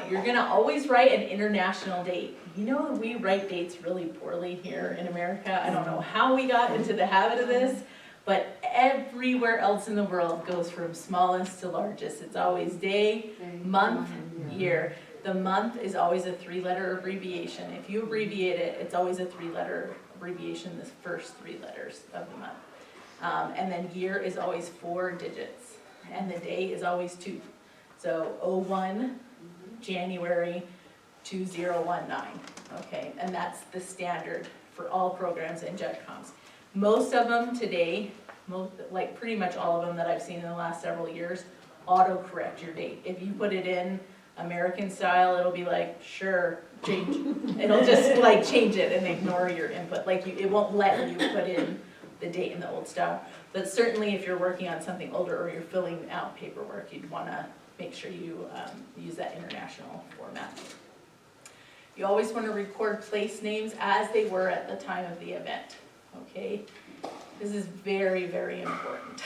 Speaker 2: You're gonna always write an international date. You know, we write dates really poorly here in America. I don't know how we got into the habit of this, but everywhere else in the world goes from smallest to largest. It's always day, month, year. The month is always a 3-letter abbreviation. If you abbreviate it, it's always a 3-letter abbreviation, the first 3 letters of the month. And then year is always 4 digits, and the day is always 2. So 01 January 2019, okay? And that's the standard for all programs in JEDCOMs. Most of them today, like pretty much all of them that I've seen in the last several years, auto-correct your date. If you put it in American style, it'll be like, sure, change. It'll just like change it and ignore your input. Like it won't let you put in the date in the old style. But certainly if you're working on something older or you're filling out paperwork, you'd wanna make sure you use that international format. You always wanna record place names as they were at the time of the event, okay? This is very, very important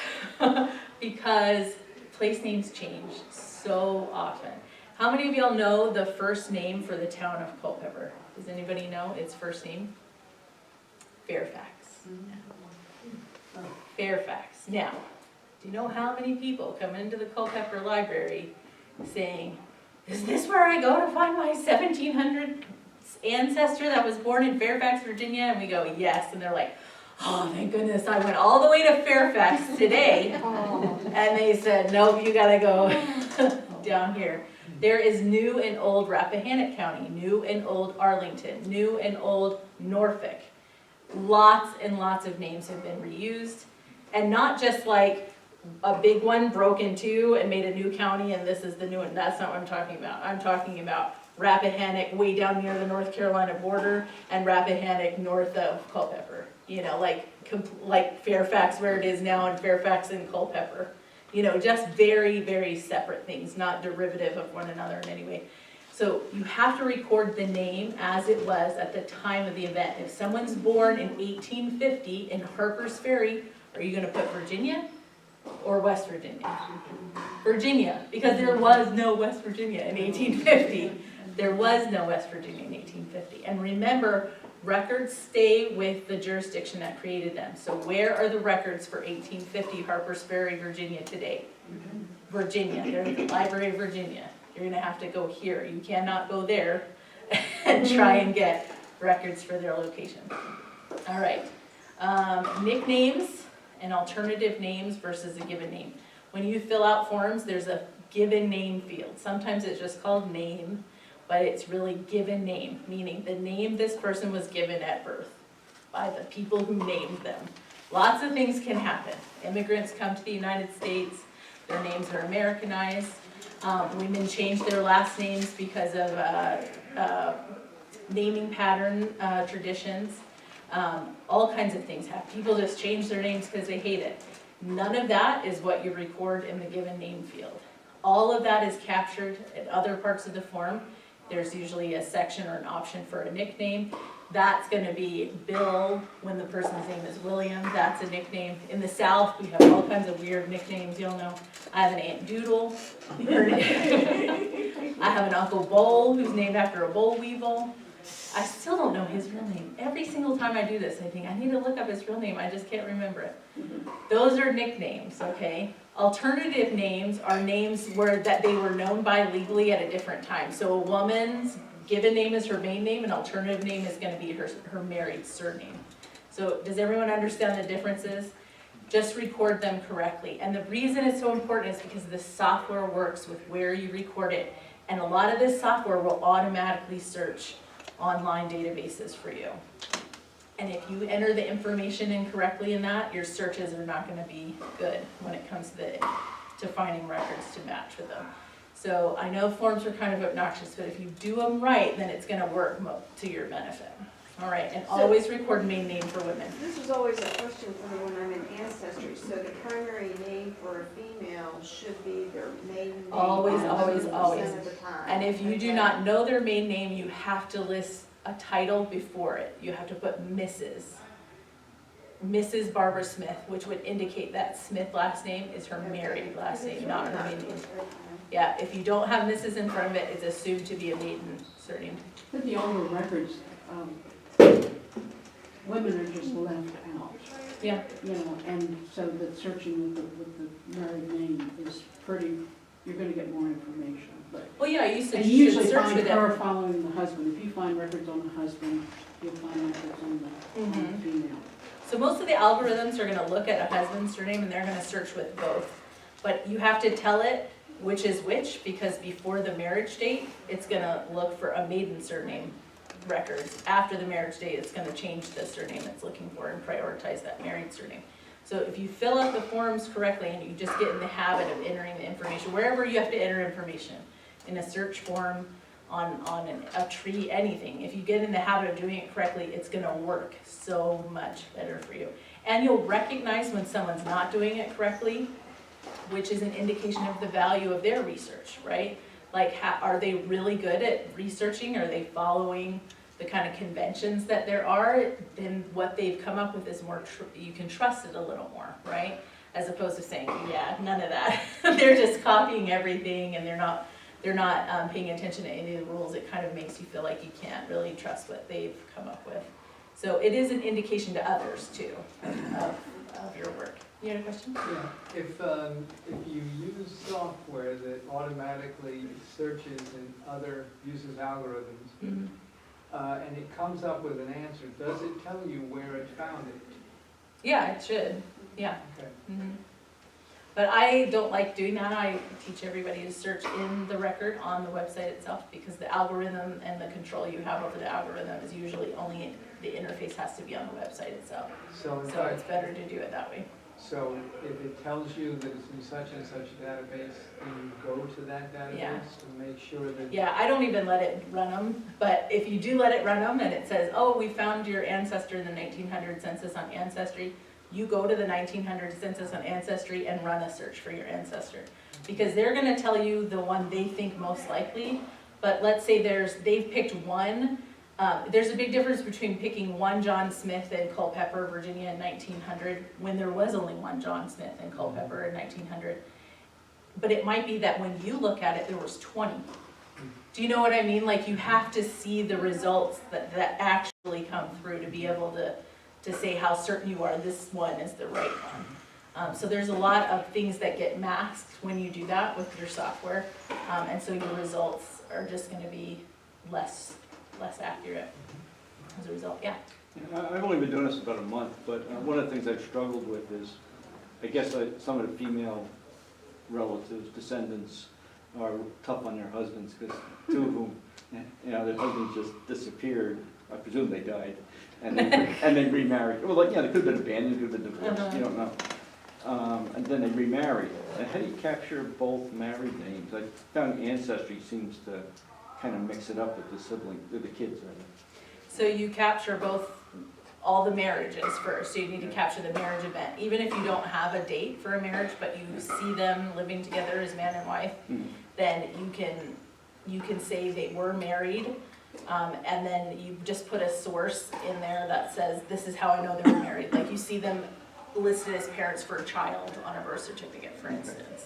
Speaker 2: because place names change so often. How many of y'all know the first name for the town of Culpeper? Does anybody know its first name? Fairfax. Fairfax. Now, do you know how many people come into the Culpeper Library saying, is this where I go to find my 1700 ancestor that was born in Fairfax, Virginia? And we go, yes. And they're like, oh, thank goodness, I went all the way to Fairfax today. And they said, nope, you gotta go down here. There is New and Old Rappahannock County, New and Old Arlington, New and Old Norfolk. Lots and lots of names have been reused. And not just like a big one broke in two and made a new county and this is the new one. That's not what I'm talking about. I'm talking about Rappahannock way down near the North Carolina border and Rappahannock north of Culpeper. You know, like Fairfax where it is now and Fairfax and Culpeper. You know, just very, very separate things, not derivative of one another in any way. So you have to record the name as it was at the time of the event. If someone's born in 1850 in Harper's Ferry, are you gonna put Virginia or West Virginia? Virginia, because there was no West Virginia in 1850. There was no West Virginia in 1850. And remember, records stay with the jurisdiction that created them. So where are the records for 1850 Harper's Ferry, Virginia today? Virginia, they're at the Library of Virginia. You're gonna have to go here. You cannot go there and try and get records for their location. All right, nicknames and alternative names versus a given name. When you fill out forms, there's a given name field. Sometimes it's just called name, but it's really given name, meaning the name this person was given at birth by the people who named them. Lots of things can happen. Immigrants come to the United States, their names are Americanized. Women change their last names because of naming pattern traditions. All kinds of things happen. People just change their names because they hate it. None of that is what you record in the given name field. All of that is captured in other parts of the form. There's usually a section or an option for a nickname. That's gonna be Bill when the person's name is William. That's a nickname. In the South, we have all kinds of weird nicknames, you'll know. I have an Aunt Doodle. I have an Uncle Bull who's named after a boll weevil. I still don't know his real name. Every single time I do this, I think, I need to look up his real name, I just can't remember it. Those are nicknames, okay? Alternative names are names that they were known by legally at a different time. So a woman's given name is her main name, and alternative name is gonna be her married surname. So does everyone understand the differences? Just record them correctly. And the reason it's so important is because the software works with where you record it. And a lot of this software will automatically search online databases for you. And if you enter the information incorrectly in that, your searches are not gonna be good when it comes to finding records to match with them. So I know forms are kind of obnoxious, but if you do them right, then it's gonna work to your benefit. All right, and always record main name for women.
Speaker 5: This is always a question for me when I'm in Ancestry. So the primary name for a female should be their maiden name.
Speaker 2: Always, always,
Speaker 5: 100%
Speaker 2: always.
Speaker 5: of the time.
Speaker 2: And if you do
Speaker 5: Okay?
Speaker 2: not know their main name, you have to list a title before it. You have to put Mrs. Mrs. Barbara Smith, which would indicate that Smith last name is her married last name, not her maiden name. Yeah, if you don't have Mrs. in front of it, it's assumed to be a maiden surname.
Speaker 3: But the older records, women are just left out.
Speaker 2: Yeah.
Speaker 3: You know, and so that searching with the married name is pretty, you're gonna get more information, but.
Speaker 2: Well, yeah, you
Speaker 3: And
Speaker 2: should
Speaker 3: you usually
Speaker 2: search
Speaker 3: find
Speaker 2: with
Speaker 3: her
Speaker 2: it.
Speaker 3: following the husband. If you find records on the husband, you'll find records on the female.
Speaker 2: So most of the algorithms are gonna look at a husband's surname and they're gonna search with both. But you have to tell it which is which, because before the marriage date, it's gonna look for a maiden surname records. After the marriage date, it's gonna change the surname it's looking for and prioritize that married surname. So if you fill out the forms correctly and you just get in the habit of entering the information, wherever you have to enter information, in a search form, on a tree, anything, if you get in the habit of doing it correctly, it's gonna work so much better for you. And you'll recognize when someone's not doing it correctly, which is an indication of the value of their research, right? Like, are they really good at researching? Are they following the kind of conventions that there are? Then what they've come up with is more, you can trust it a little more, right? As opposed to saying, yeah, none of that. They're just copying everything and they're not paying attention to any of the rules. It kind of makes you feel like you can't really trust what they've come up with. So it is an indication to others too of your work. You had a question?
Speaker 12: Yeah, if you use software that automatically searches and uses algorithms, and it comes up with an answer, does it tell you where it found it?
Speaker 2: Yeah, it should, yeah.
Speaker 12: Okay.
Speaker 2: But I don't like doing that. I teach everybody to search in the record on the website itself, because the algorithm and the control you have over the algorithm is usually only, the interface has to be on the website itself.
Speaker 12: So
Speaker 2: it's better to do it that way.
Speaker 12: So if it tells you that it's in such and such a database, then you go to that database
Speaker 2: Yeah.
Speaker 12: to make sure that.
Speaker 2: Yeah, I don't even let it run them, but if you do let it run them and it says, oh, we found your ancestor in the 1900 census on Ancestry, you go to the 1900 census on Ancestry and run a search for your ancestor. Because they're gonna tell you the one they think most likely, but let's say they've picked one. There's a big difference between picking one John Smith in Culpeper, Virginia in 1900, when there was only one John Smith in Culpeper in 1900. But it might be that when you look at it, there was 20. Do you know what I mean? Like, you have to see the results that actually come through to be able to say how certain you are this one is the right one. So there's a lot of things that get masked when you do that with your software. And so your results are just gonna be less accurate as a result, yeah.
Speaker 10: I've only been doing this about a month, but one of the things I've struggled with is, I guess some of the female relatives, descendants, are tough on their husbands, because two of them, their husbands just disappeared. I presume they died, and they remarried. Well, like, they could have been abandoned, could have been divorced, you don't know. And then they remarried. And how do you capture both married names? I found Ancestry seems to kind of mix it up with the kids, rather.
Speaker 2: So you capture all the marriages first. So you need to capture the marriage event. Even if you don't have a date for a marriage, but you see them living together as man and wife, then you can say they were married, and then you just put a source in there that says, this is how I know they were married. Like, you see them listed as parents for a child on a birth certificate, for instance.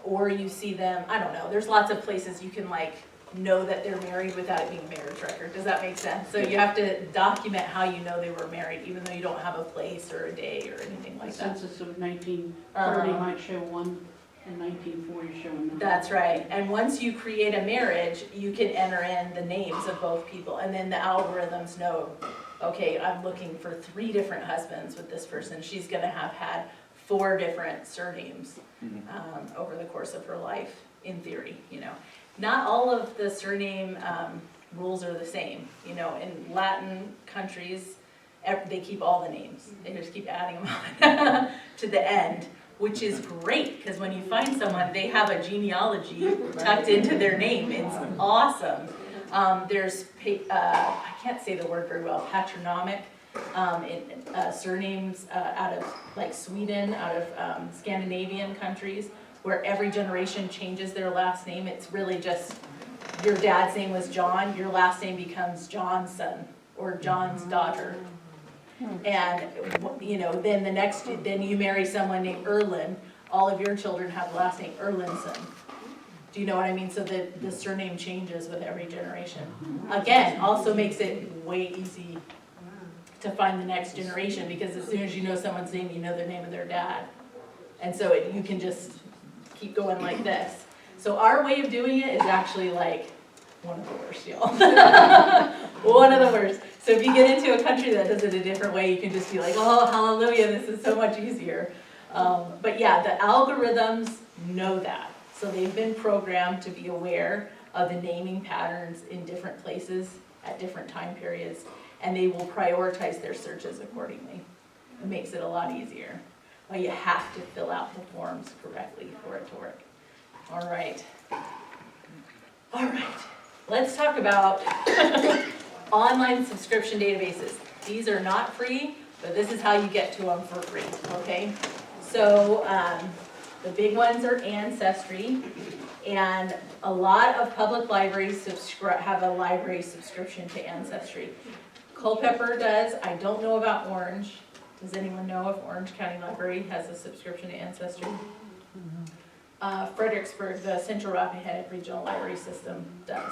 Speaker 2: or you see them, I don't know, there's lots of places you can like know that they're married without it being a marriage record. Does that make sense? So you have to document how you know they were married, even though you don't have a place or a day or anything
Speaker 3: The
Speaker 2: like that.
Speaker 3: census of 1930 might show one, and 1940 show another.
Speaker 2: That's right. And once you create a marriage, you can enter in the names of both people, and then the algorithms know, okay, I'm looking for 3 different husbands with this person. She's gonna have had 4 different surnames over the course of her life, in theory, you know. Not all of the surname rules are the same. You know, in Latin countries, they keep all the names. They just keep adding them on to the end, which is great, because when you find someone, they have a genealogy tucked into their name. It's awesome. There's, I can't say the word very well, patronymic surnames out of like Sweden, out of Scandinavian countries, where every generation changes their last name. It's really just, your dad's name was John, your last name becomes John's son or John's daughter. And, you know, then then you marry someone named Erlin, all of your children have the last name Erlinson. Do you know what I mean? So the surname changes with every generation. Again, also makes it way easy to find the next generation, because as soon as you know someone's name, you know the name of their dad. And so you can just keep going like this. So our way of doing it is actually like one of the worst, y'all. One of the worst. So if you get into a country that does it a different way, you can just be like, oh, hallelujah, this is so much easier. But yeah, the algorithms know that. So they've been programmed to be aware of the naming patterns in different places at different time periods, and they will prioritize their searches accordingly. It makes it a lot easier. Well, you have to fill out the forms correctly for it to work. All right. All right. Let's talk about online subscription databases. These are not free, but this is how you get to them for free, okay? So the big ones are Ancestry, and a lot of public libraries have a library subscription to Ancestry. Culpeper does. I don't know about Orange. Does anyone know if Orange County Library has a subscription to Ancestry? Fredericksburg, the Central Rappahannock Regional Library System does.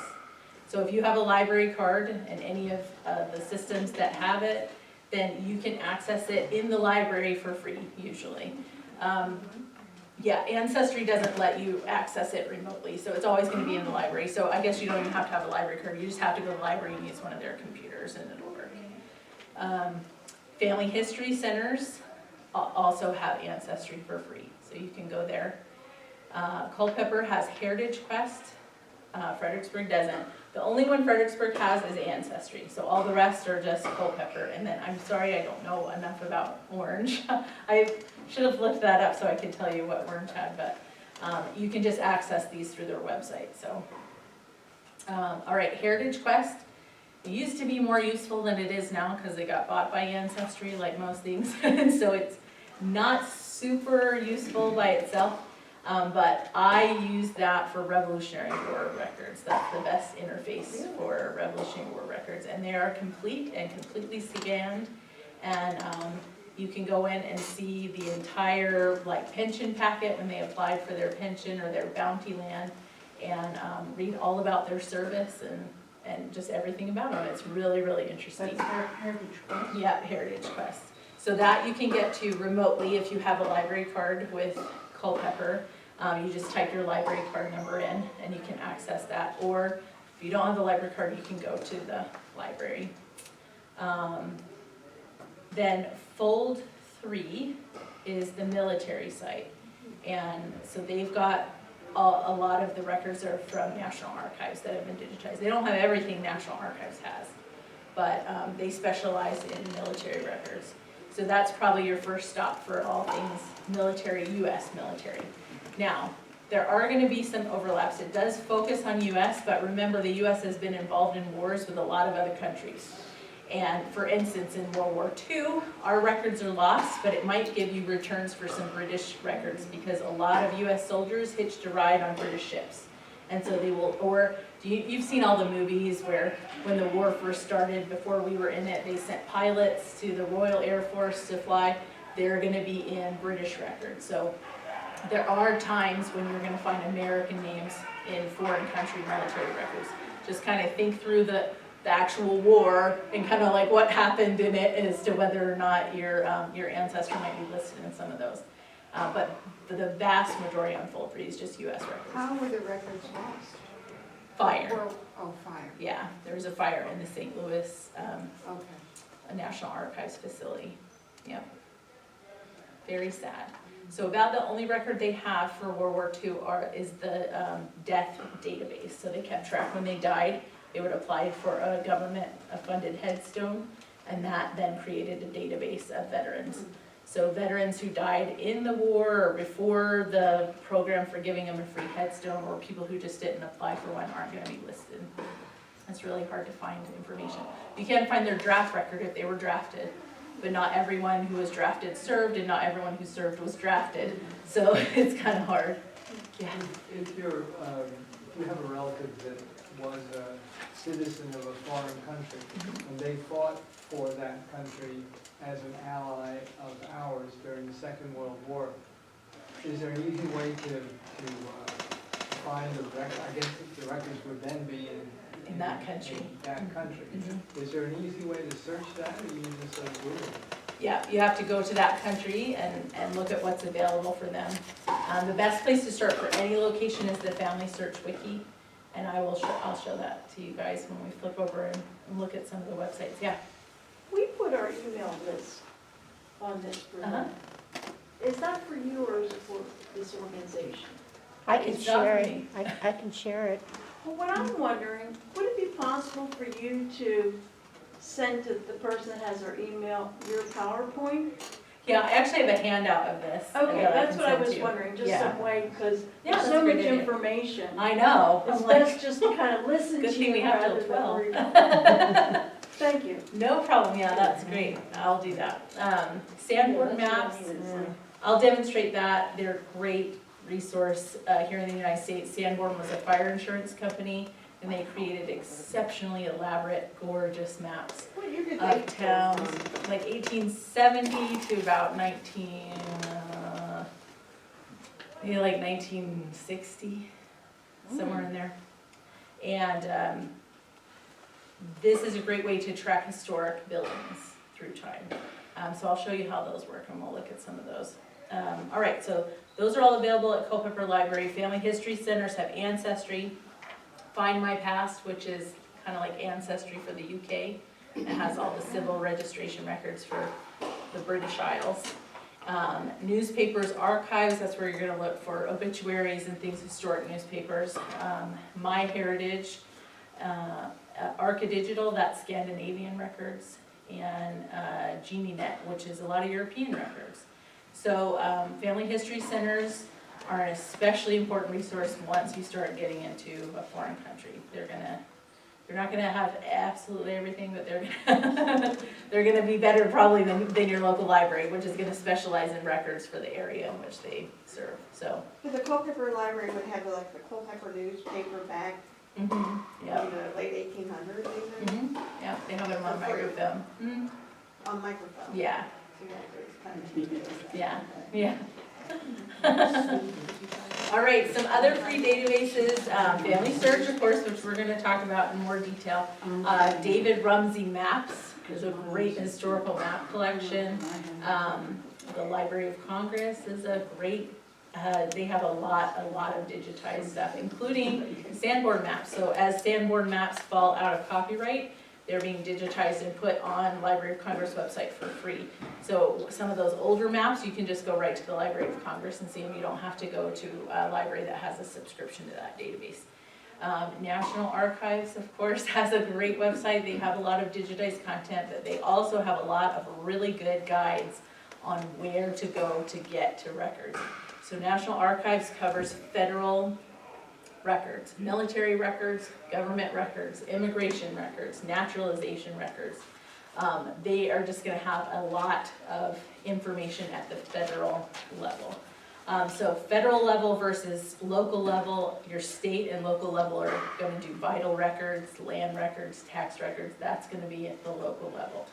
Speaker 2: So if you have a library card and any of the systems that have it, then you can access it in the library for free, usually. Yeah, Ancestry doesn't let you access it remotely, so it's always going to be in the library. So I guess you don't even have to have a library card. You just have to go to the library and use one of their computers and it'll work. Family history centers also have Ancestry for free, so you can go there. Culpeper has Heritage Quest. Fredericksburg doesn't. The only one Fredericksburg has is Ancestry, so all the rest are just Culpeper. And then, I'm sorry, I don't know enough about Orange. I should have looked that up so I could tell you what Orange had, but you can just access these through their website. So, all right, Heritage Quest. It used to be more useful than it is now because it got bought by Ancestry, like most things, and so it's not super useful by itself. But I use that for Revolutionary War records. That's the best interface for Revolutionary War records, and they are complete and completely scanned. And you can go in and see the entire like pension packet when they applied for their pension or their bounty land, and read all about their service and just everything about them. It's really, really interesting.
Speaker 3: That's Heritage Quest?
Speaker 2: Yeah, Heritage Quest. So that you can get to remotely if you have a library card with Culpeper. You just type your library card number in and you can access that. Or if you don't have the library card, you can go to the library. Then Fold 3 is the military site. And so they've got a lot of the records are from National Archives that have been digitized. They don't have everything National Archives has, but they specialize in military records. So that's probably your first stop for all things military, US military. Now, there are going to be some overlaps. It does focus on US, but remember the US has been involved in wars with a lot of other countries. And for instance, in World War II, our records are lost, but it might give you returns for some British records because a lot of US soldiers hitched a ride on British ships. And so they will, or you've seen all the movies where when the war first started, before we were in it, they sent pilots to the Royal Air Force to fly. They're going to be in British records. So there are times when you're gonna find American names in foreign country military records. Just kind of think through the actual war and kind of like what happened in it as to whether or not your ancestor might be listed in some of those. But the vast majority on Fold3 is just US records.
Speaker 7: How were the records lost?
Speaker 2: Fire,
Speaker 7: Oh, fire,
Speaker 2: yeah, there was a fire in the St. Louis
Speaker 7: okay.
Speaker 2: National Archives facility, yep. Very sad. So about the only record they have for World War II is the death database. So they kept track when they died. They would apply for a government-funded headstone, and that then created a database of veterans. So veterans who died in the war or before the program for giving them a free headstone, or people who just didn't apply for one, aren't going to be listed. It's really hard to find information. You can find their draft record if they were drafted, but not everyone who was drafted served, and not everyone who served was drafted. So it's kind of hard. Yeah.
Speaker 12: If you have a relative that was a citizen of a foreign country, and they fought for that country as an ally of ours during the Second World War, is there an easy way to find the record? I guess the records would then be in
Speaker 2: that country.
Speaker 12: In that country.
Speaker 2: Mm-hmm.
Speaker 12: Is there an easy way to search that, or you just like Google?
Speaker 2: Yeah, you have to go to that country and look at what's available for them. The best place to start for any location is the Family Search Wiki, and I'll show that to you guys when we flip over and look at some of the websites. Yeah.
Speaker 6: We put our email list on this for them. Is that for you or is it for this organization?
Speaker 13: I can
Speaker 2: It's not
Speaker 13: share
Speaker 2: for
Speaker 13: it.
Speaker 2: me.
Speaker 13: I can share it.
Speaker 6: Well, what I'm wondering, would it be possible for you to send to the person that has their email your PowerPoint?
Speaker 2: Yeah, I actually have a handout of this.
Speaker 6: Okay,
Speaker 2: that
Speaker 6: that's
Speaker 2: can
Speaker 6: what I
Speaker 2: send
Speaker 6: was
Speaker 2: to you.
Speaker 6: wondering, just
Speaker 2: Yeah.
Speaker 6: some way, because
Speaker 2: Yeah,
Speaker 6: there's
Speaker 2: that's
Speaker 6: so
Speaker 2: a great
Speaker 6: much
Speaker 2: idea.
Speaker 6: information.
Speaker 2: I know.
Speaker 6: It's
Speaker 2: I'm like,
Speaker 6: best just to kind of listen
Speaker 2: Good
Speaker 6: to
Speaker 2: thing
Speaker 6: you
Speaker 2: we have till
Speaker 6: rather than
Speaker 2: 12.
Speaker 6: worry about. Thank you.
Speaker 2: no problem. Yeah, that's great. I'll do that. Sandboard
Speaker 6: Yeah,
Speaker 2: maps.
Speaker 6: that's what I mean, it's like-
Speaker 2: I'll demonstrate that. They're a great resource here in the United States. Sanborn was a fire insurance company, and they created exceptionally elaborate, gorgeous maps
Speaker 5: What year did they
Speaker 2: of towns, like 1870 to about maybe like 1960, somewhere in there. And this is a great way to track historic buildings through time. So I'll show you how those work, and we'll look at some of those. All right, so those are all available at Culpeper Library. Family History Centers have Ancestry, Find My Past, which is kind of like Ancestry for the UK. It has all the civil registration records for the British Isles. Newspapers Archives, that's where you're going to look for obituaries and things, historic newspapers. My Heritage, Archidigital, that's Scandinavian records, and GenieNet, which is a lot of European records. So Family History Centers are an especially important resource once you start getting into a foreign country. They're not gonna have absolutely everything, but they're gonna be better probably than your local library, which is gonna specialize in records for the area in which they serve, so.
Speaker 5: The Culpeper Library would have like the Culpeper newspaper back
Speaker 2: Yeah.
Speaker 5: in the late 1800s even,
Speaker 2: Yeah, they have it on microfilm.
Speaker 5: on microfilm.
Speaker 2: Yeah,
Speaker 5: So you have to kind of-
Speaker 2: yeah. All right, some other free databases, Family Search, of course, which we're gonna talk about in more detail. David Rumsey Maps, there's a great historical map collection. The Library of Congress is a great, they have a lot of digitized stuff, including Sanborn maps. So as Sanborn maps fall out of copyright, they're being digitized and put on Library of Congress website for free. So some of those older maps, you can just go right to the Library of Congress and see them. You don't have to go to a library that has a subscription to that database. National Archives, of course, has a great website. They have a lot of digitized content, but they also have a lot of really good guides on where to go to get to records. So National Archives covers federal records, military records, government records, immigration records, naturalization records. They are just gonna have a lot of information at the federal level. So federal level versus local level, your state and local level are gonna do vital records, land records, tax records, that's gonna be at the local level.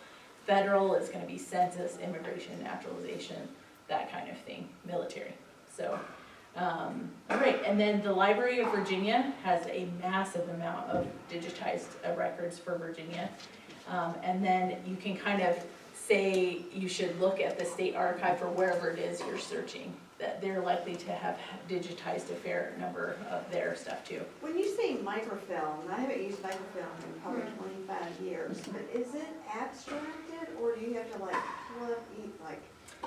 Speaker 2: Federal is gonna be census, immigration, naturalization, that kind of thing, military. So All right, and then the Library of Virginia has a massive amount of digitized records for Virginia. And then you can kind of say you should look at the state archive or wherever it is you're searching, that they're likely to have digitized a fair number of their stuff too.
Speaker 5: When you say microfilm, I haven't used microfilm in probably 25 years, but is it abstracted or do you have to like flip, like?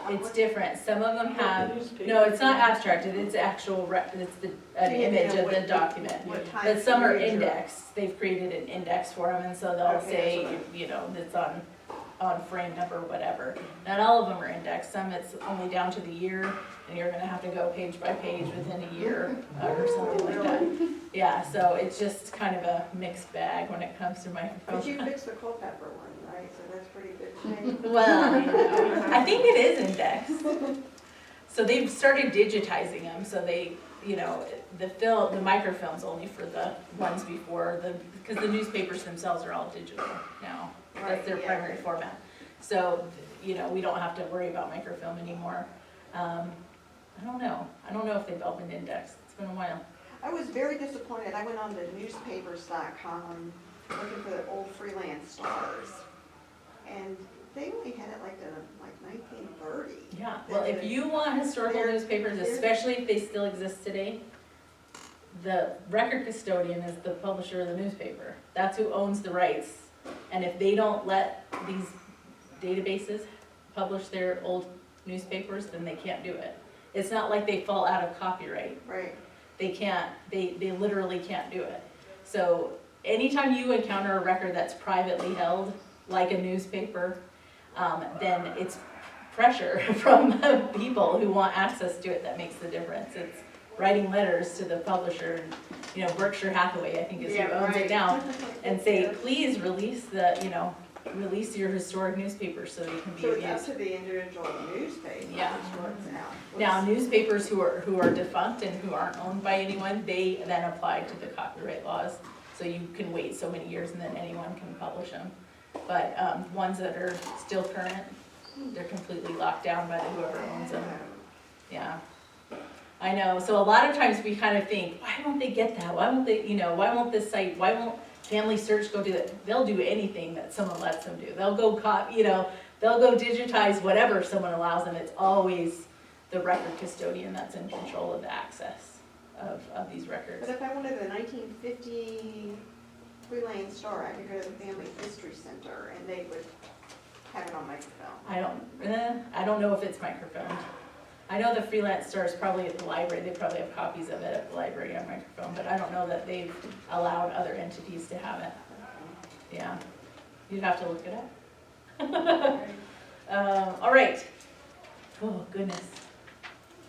Speaker 2: It's different, some of them have, no, it's not abstracted, it's actual, it's an image of the document. But some are indexed, they've created an index for them, and so they'll say, you know, it's on frame number, whatever. Not all of them are indexed, some it's only down to the year, and you're gonna have to go page by page within a year, or something like that. Yeah, so it's just kind of a mixed bag when it comes to microfilm.
Speaker 5: But you fixed the Culpeper one, right? So that's pretty good shape.
Speaker 2: Well, I think it is indexed. So they've started digitizing them, so they, you know, the microfilm's only for the ones before, because the newspapers themselves are all digital now. That's their primary format. So, you know, we don't have to worry about microfilm anymore. I don't know. I don't know if they've opened index. It's been a while.
Speaker 5: I was very disappointed. I went on to newspapers.com looking for the old freelance stars. And they only had it like in like 1930.
Speaker 2: Yeah, well, if you want historical newspapers, especially if they still exist today, the record custodian is the publisher of the newspaper. That's who owns the rights. And if they don't let these databases publish their old newspapers, then they can't do it. It's not like they fall out of copyright.
Speaker 5: Right.
Speaker 2: They can't, they literally can't do it. So anytime you encounter a record that's privately held, like a newspaper, then it's pressure from people who want access to it that makes the difference. It's writing letters to the publisher, and, you know, Berkshire Hathaway, I think is who owns it now, and say, please release release your historic newspapers so they can be
Speaker 5: So
Speaker 2: used.
Speaker 5: it's up to the individual newspaper.
Speaker 2: Yeah.
Speaker 5: Which works out.
Speaker 2: Now, newspapers who are defunct and who aren't owned by anyone, they then apply to the copyright laws. So you can wait so many years and then anyone can publish them. But ones that are still current, they're completely locked down by whoever owns them. Yeah, I know. So a lot of times we kind of think, why won't they get that? Why won't they, you know, why won't this site, why won't Family Search go do that? They'll do anything that someone lets them do. They'll go they'll go digitize whatever someone allows them. It's always the record custodian that's in control of the access of these records.
Speaker 5: But if I wanted a 1950 Freelance Star, I could go to the Family History Center and they would have it on microfilm.
Speaker 2: I don't know if it's microfilmed. I know the Freelance Star is probably at the library. They probably have copies of it at the library on microfilm, but I don't know that they've allowed other entities to have it. Yeah, you'd have to look it up. All right. Oh, goodness.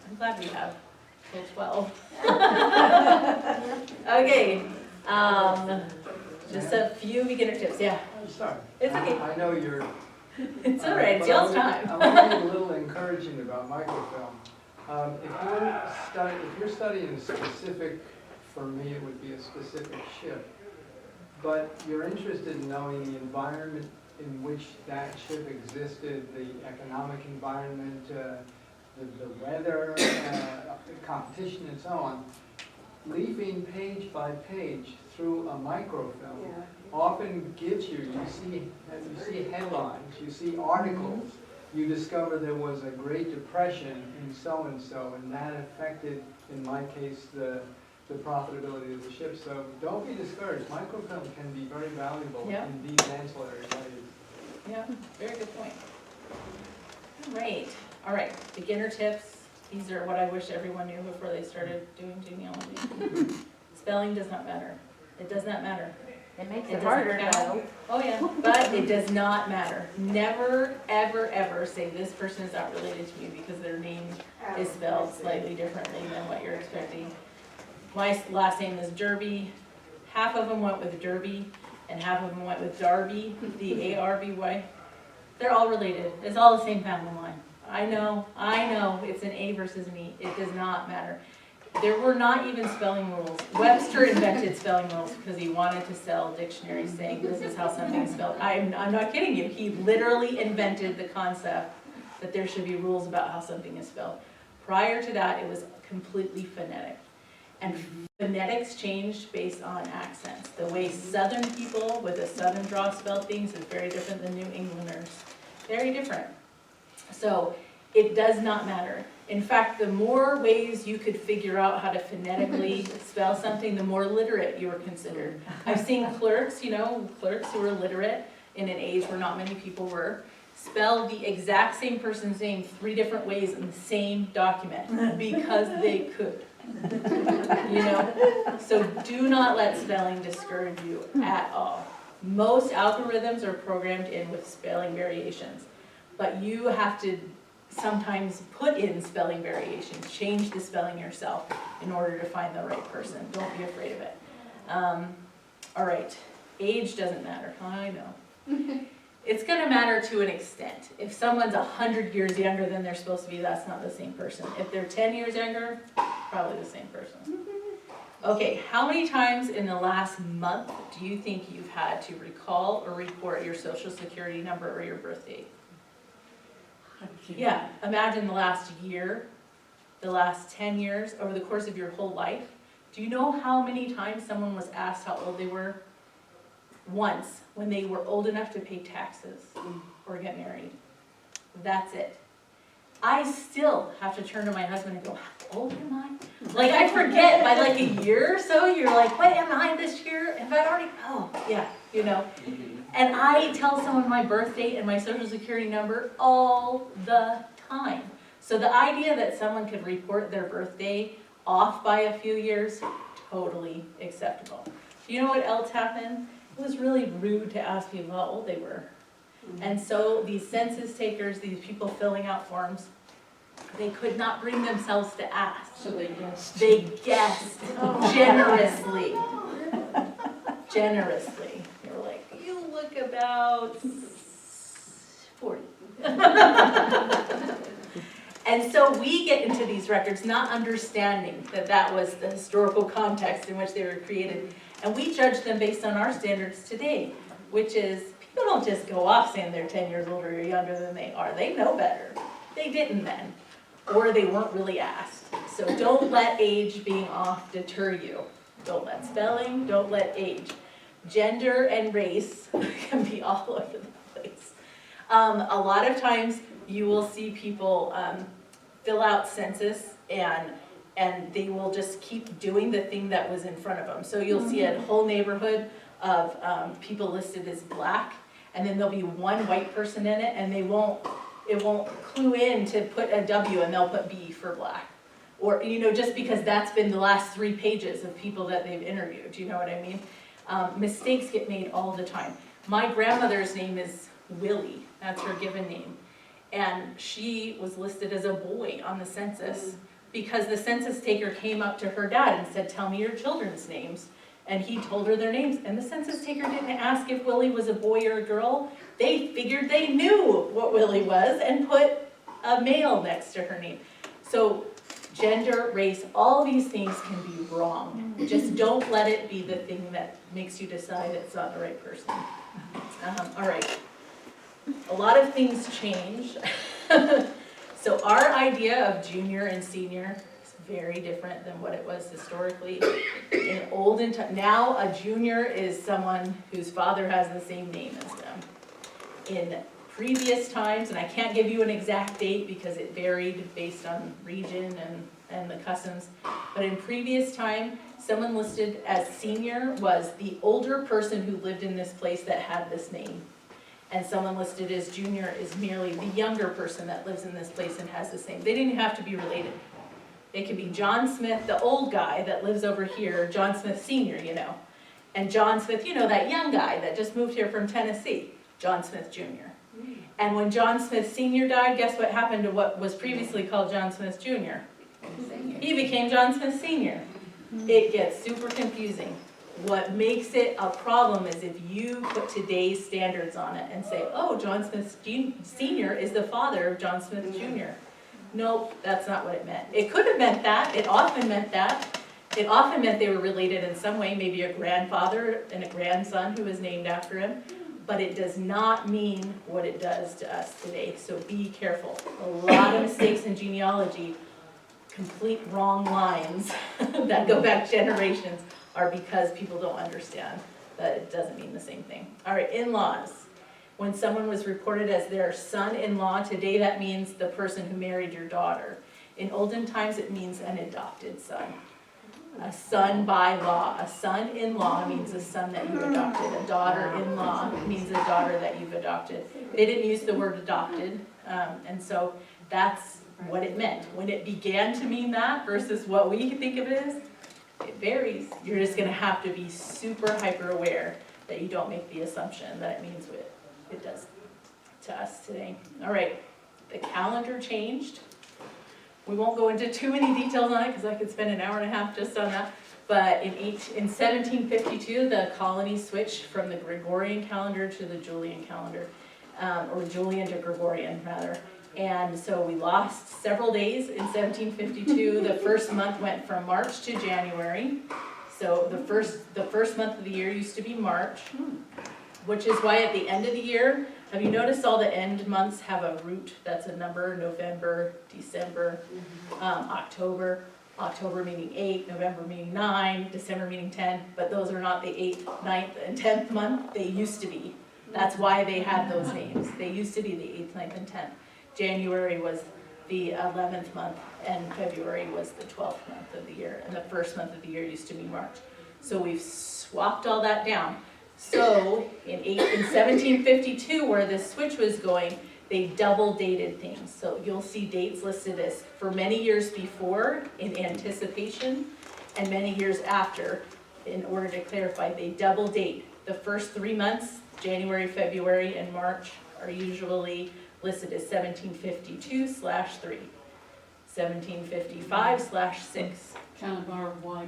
Speaker 2: I'm glad we have till 12. Okay. Just a few beginner tips. Yeah.
Speaker 12: I'm sorry.
Speaker 2: It's okay.
Speaker 12: I know you're.
Speaker 2: It's all right. It's y'all's time.
Speaker 12: I want to be a little encouraging about microfilm. If you're studying a specific, for me it would be a specific ship, but you're interested in knowing the environment in which that ship existed, the economic environment, the weather, the competition, and so on, leafing page by page through a microfilm often gives you see headlines, you see articles, you discover there was a Great Depression in so-and-so, and that affected, in my case, the profitability of the ship. So don't be discouraged. Microfilm can be very valuable in these ancillary ways.
Speaker 2: Yeah, very good point. All right, beginner tips. These are what I wish everyone knew before they started doing genealogy. Spelling does not matter. It does not matter.
Speaker 4: It makes
Speaker 2: It
Speaker 4: it harder
Speaker 2: doesn't count.
Speaker 4: though.
Speaker 2: Oh yeah, but it does not matter. Never, ever, ever say this person is not related to me because their name is spelled slightly differently than what you're expecting. My last name is Derby. Half of them went with Derby, and half of them went with Darby, D-A-R-B-Y. They're all related. It's all the same family line. I know, it's an A versus an E. It does not matter. There were not even spelling rules. Webster invented spelling rules because he wanted to sell dictionaries saying this is how something is spelled. I'm not kidding you. He literally invented the concept that there should be rules about how something is spelled. Prior to that, it was completely phonetic. And phonetics changed based on accents. The way Southern people with a Southern draw spell things is very different than New Englanders. Very different. So it does not matter. In fact, the more ways you could figure out how to phonetically spell something, the more literate you were considered. I've seen clerks, clerks who were literate in an age where not many people were, spell the exact same person's name 3 different ways in the same document because they could. So do not let spelling discourage you at all. Most algorithms are programmed in with spelling variations, but you have to sometimes put in spelling variations, change the spelling yourself in order to find the right person. Don't be afraid of it. All right, age doesn't matter, I know. It's gonna matter to an extent. If someone's 100 years younger than they're supposed to be, that's not the same person. If they're 10 years younger, probably the same person. Okay, how many times in the last month do you think you've had to recall or report your social security number or your birth date? Yeah, imagine the last year, the last 10 years, over the course of your whole life. Do you know how many times someone was asked how old they were? Once, when they were old enough to pay taxes or get married. That's it. I still have to turn to my husband and go, how old am I? Like, I forget by like a year or so, you're like, what am I this year? Have I already, oh, yeah, And I tell someone my birth date and my social security number all the time. So the idea that someone could report their birthday off by a few years, totally acceptable. You know what else happened? It was really rude to ask people how old they were. And so these census takers, these people filling out forms, they could not bring themselves to ask.
Speaker 3: So they guessed.
Speaker 2: They guessed generously. Generously. They were like, you look about 40. And so we get into these records not understanding that that was the historical context in which they were created. And we judge them based on our standards today, which is people don't just go off saying they're 10 years older or younger than they are. They know better. They didn't then, or they weren't really asked. So don't let age being off deter you. Don't let spelling, don't let age. Gender and race can be all over the place. A lot of times you will see people fill out census and they will just keep doing the thing that was in front of them. So you'll see a whole neighborhood of people listed as black, and then there'll be one white person in it, and it won't clue in to put a W, and they'll put B for black. Or, just because that's been the last 3 pages of people that they've interviewed, you know what I mean? Mistakes get made all the time. My grandmother's name is Willie, that's her given name. And she was listed as a boy on the census because the census taker came up to her dad and said, tell me your children's names. And he told her their names. And the census taker didn't ask if Willie was a boy or a girl. They figured they knew what Willie was and put a male next to her name. So gender, race, all these things can be wrong. Just don't let it be the thing that makes you decide it's not the right person. All right. A lot of things change. So our idea of junior and senior is very different than what it was historically. Now a junior is someone whose father has the same name as them. In previous times, and I can't give you an exact date because it varied based on region and the customs, but in previous time, someone listed as senior was the older person who lived in this place that had this name. And someone listed as junior is merely the younger person that lives in this place and has the same. They didn't have to be related. It could be John Smith, the old guy that lives over here, John Smith Sr., and John Smith, that young guy that just moved here from Tennessee, John Smith Jr. And when John Smith Sr. died, guess what happened to what was previously called John Smith Jr.? He became John Smith Sr. It gets super confusing. What makes it a problem is if you put today's standards on it and say, oh, John Smith Sr. is the father of John Smith Jr. Nope, that's not what it meant. It could have meant that. It often meant that. It often meant they were related in some way, maybe a grandfather and a grandson who was named after him. But it does not mean what it does to us today, so be careful. A lot of mistakes in genealogy complete wrong lines that go back generations are because people don't understand that it doesn't mean the same thing. All right, in-laws. When someone was reported as their son-in-law, today that means the person who married your daughter. In olden times, it means an adopted son. A son by law. A son-in-law means a son that you adopted. A daughter-in-law means a daughter that you've adopted. They didn't use the word adopted, and so that's what it meant. When it began to mean that versus what we think of it as, it varies. You're just gonna have to be super hyper aware that you don't make the assumption that it means what it does to us today. All right, the calendar changed. We won't go into too many details on it because I could spend an hour and a half just on that. But in 1752, the colony switched from the Gregorian calendar to the Julian calendar, or Julian to Gregorian rather. And so we lost several days in 1752. The first month went from March to January. So the first month of the year used to be March, which is why at the end of the year, have you noticed all the end months have a root that's a number? November, December, October. October meaning 8, November meaning 9, December meaning 10, but those are not the 8th, 9th, and 10th month. They used to be. That's why they had those names. They used to be the 8th, 9th, and 10th. January was the 11th month, and February was the 12th month of the year, and the first month of the year used to be March. So we've swapped all that down. So in 1752, where this switch was going, they double dated things. So you'll see dates listed as for many years before in anticipation and many years after. In order to clarify, they double date. The first 3 months, January, February, and March, are usually listed as 1752/3, 1755/6.
Speaker 3: Kind of our Y.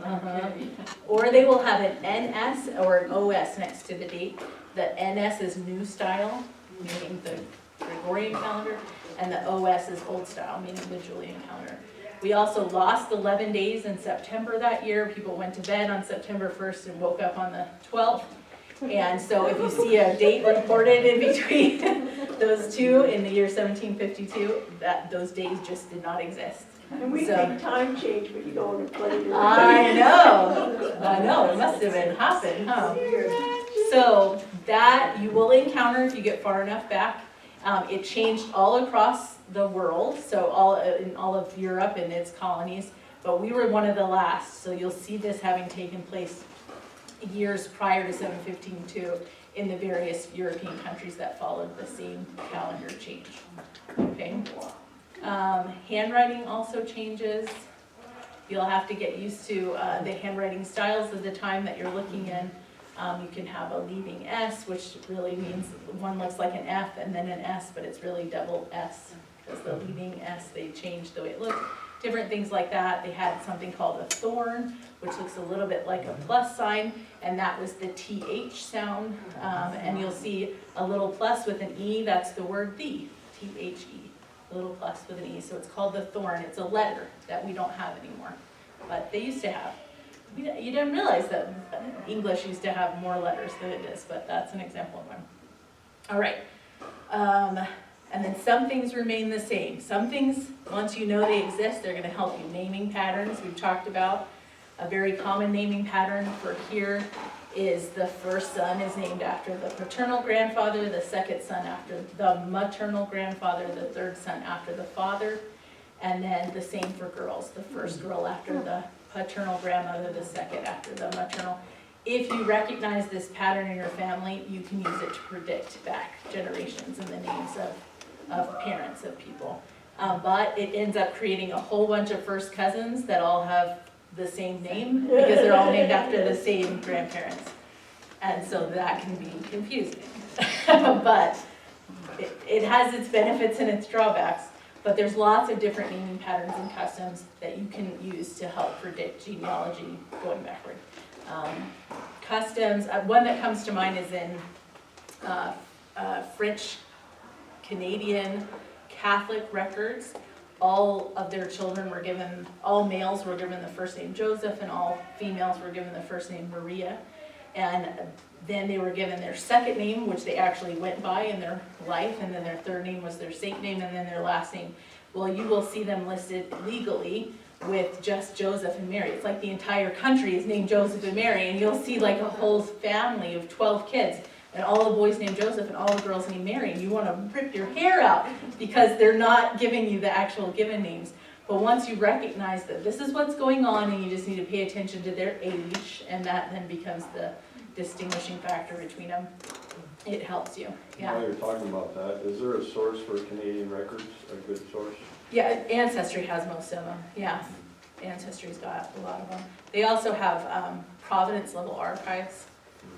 Speaker 2: Or they will have an NS or an OS next to the date. The NS is new style, meaning the Gregorian calendar, and the OS is old style, meaning the Julian calendar. We also lost 11 days in September that year. People went to bed on September 1st and woke up on the 12th. And so if you see a date reported in between those two in the year 1752, those days just did not exist.
Speaker 6: And we think time change when you go on a plane.
Speaker 2: I know, it must have been hopping, huh? So that you will encounter if you get far enough back. It changed all across the world, so in all of Europe and its colonies, but we were one of the last, so you'll see this having taken place years prior to 752 in the various European countries that followed the same calendar change. Okay. Handwriting also changes. You'll have to get used to the handwriting styles of the time that you're looking in. You can have a leading S, which really means one looks like an F and then an S, but it's really double S, because the leading S, they changed the way it looked. Different things like that. They had something called a thorn, which looks a little bit like a plus sign, and that was the TH sound. And you'll see a little plus with an E, that's the word the, T-H-E, a little plus with an E. So it's called the thorn. It's a letter that we don't have anymore, but they used to have. You didn't realize that English used to have more letters than it is, but that's an example of one. All right. And then some things remain the same. Some things, once you know they exist, they're going to help you. Naming patterns, we've talked about. A very common naming pattern for here is the first son is named after the paternal grandfather, the second son after the maternal grandfather, the third son after the father, and then the same for girls. The first girl after the paternal grandmother, the second after the maternal. If you recognize this pattern in your family, you can use it to predict back generations and the names of parents of people. But it ends up creating a whole bunch of first cousins that all have the same name because they're all named after the same grandparents. And so that can be confusing. But it has its benefits and its drawbacks. But there's lots of different naming patterns and customs that you can use to help predict genealogy going backward. Customs, one that comes to mind is in French, Canadian, Catholic records. All of their children were given, all males were given the first name Joseph and all females were given the first name Maria. And then they were given their second name, which they actually went by in their life, and then their third name was their saint name, and then their last name. Well, you will see them listed legally with just Joseph and Mary. It's like the entire country is named Joseph and Mary, and you'll see like a whole family of 12 kids, and all the boys named Joseph and all the girls named Mary, and you want to rip your hair out because they're not giving you the actual given names. But once you recognize that this is what's going on and you just need to pay attention to their age, and that then becomes the distinguishing factor between them, it helps you.
Speaker 14: While
Speaker 2: Yeah.
Speaker 14: you're talking about that, is there a source for Canadian records, a good source?
Speaker 2: Yeah, Ancestry has most of them, yeah. Ancestry's got a lot of them. They also have Providence level archives,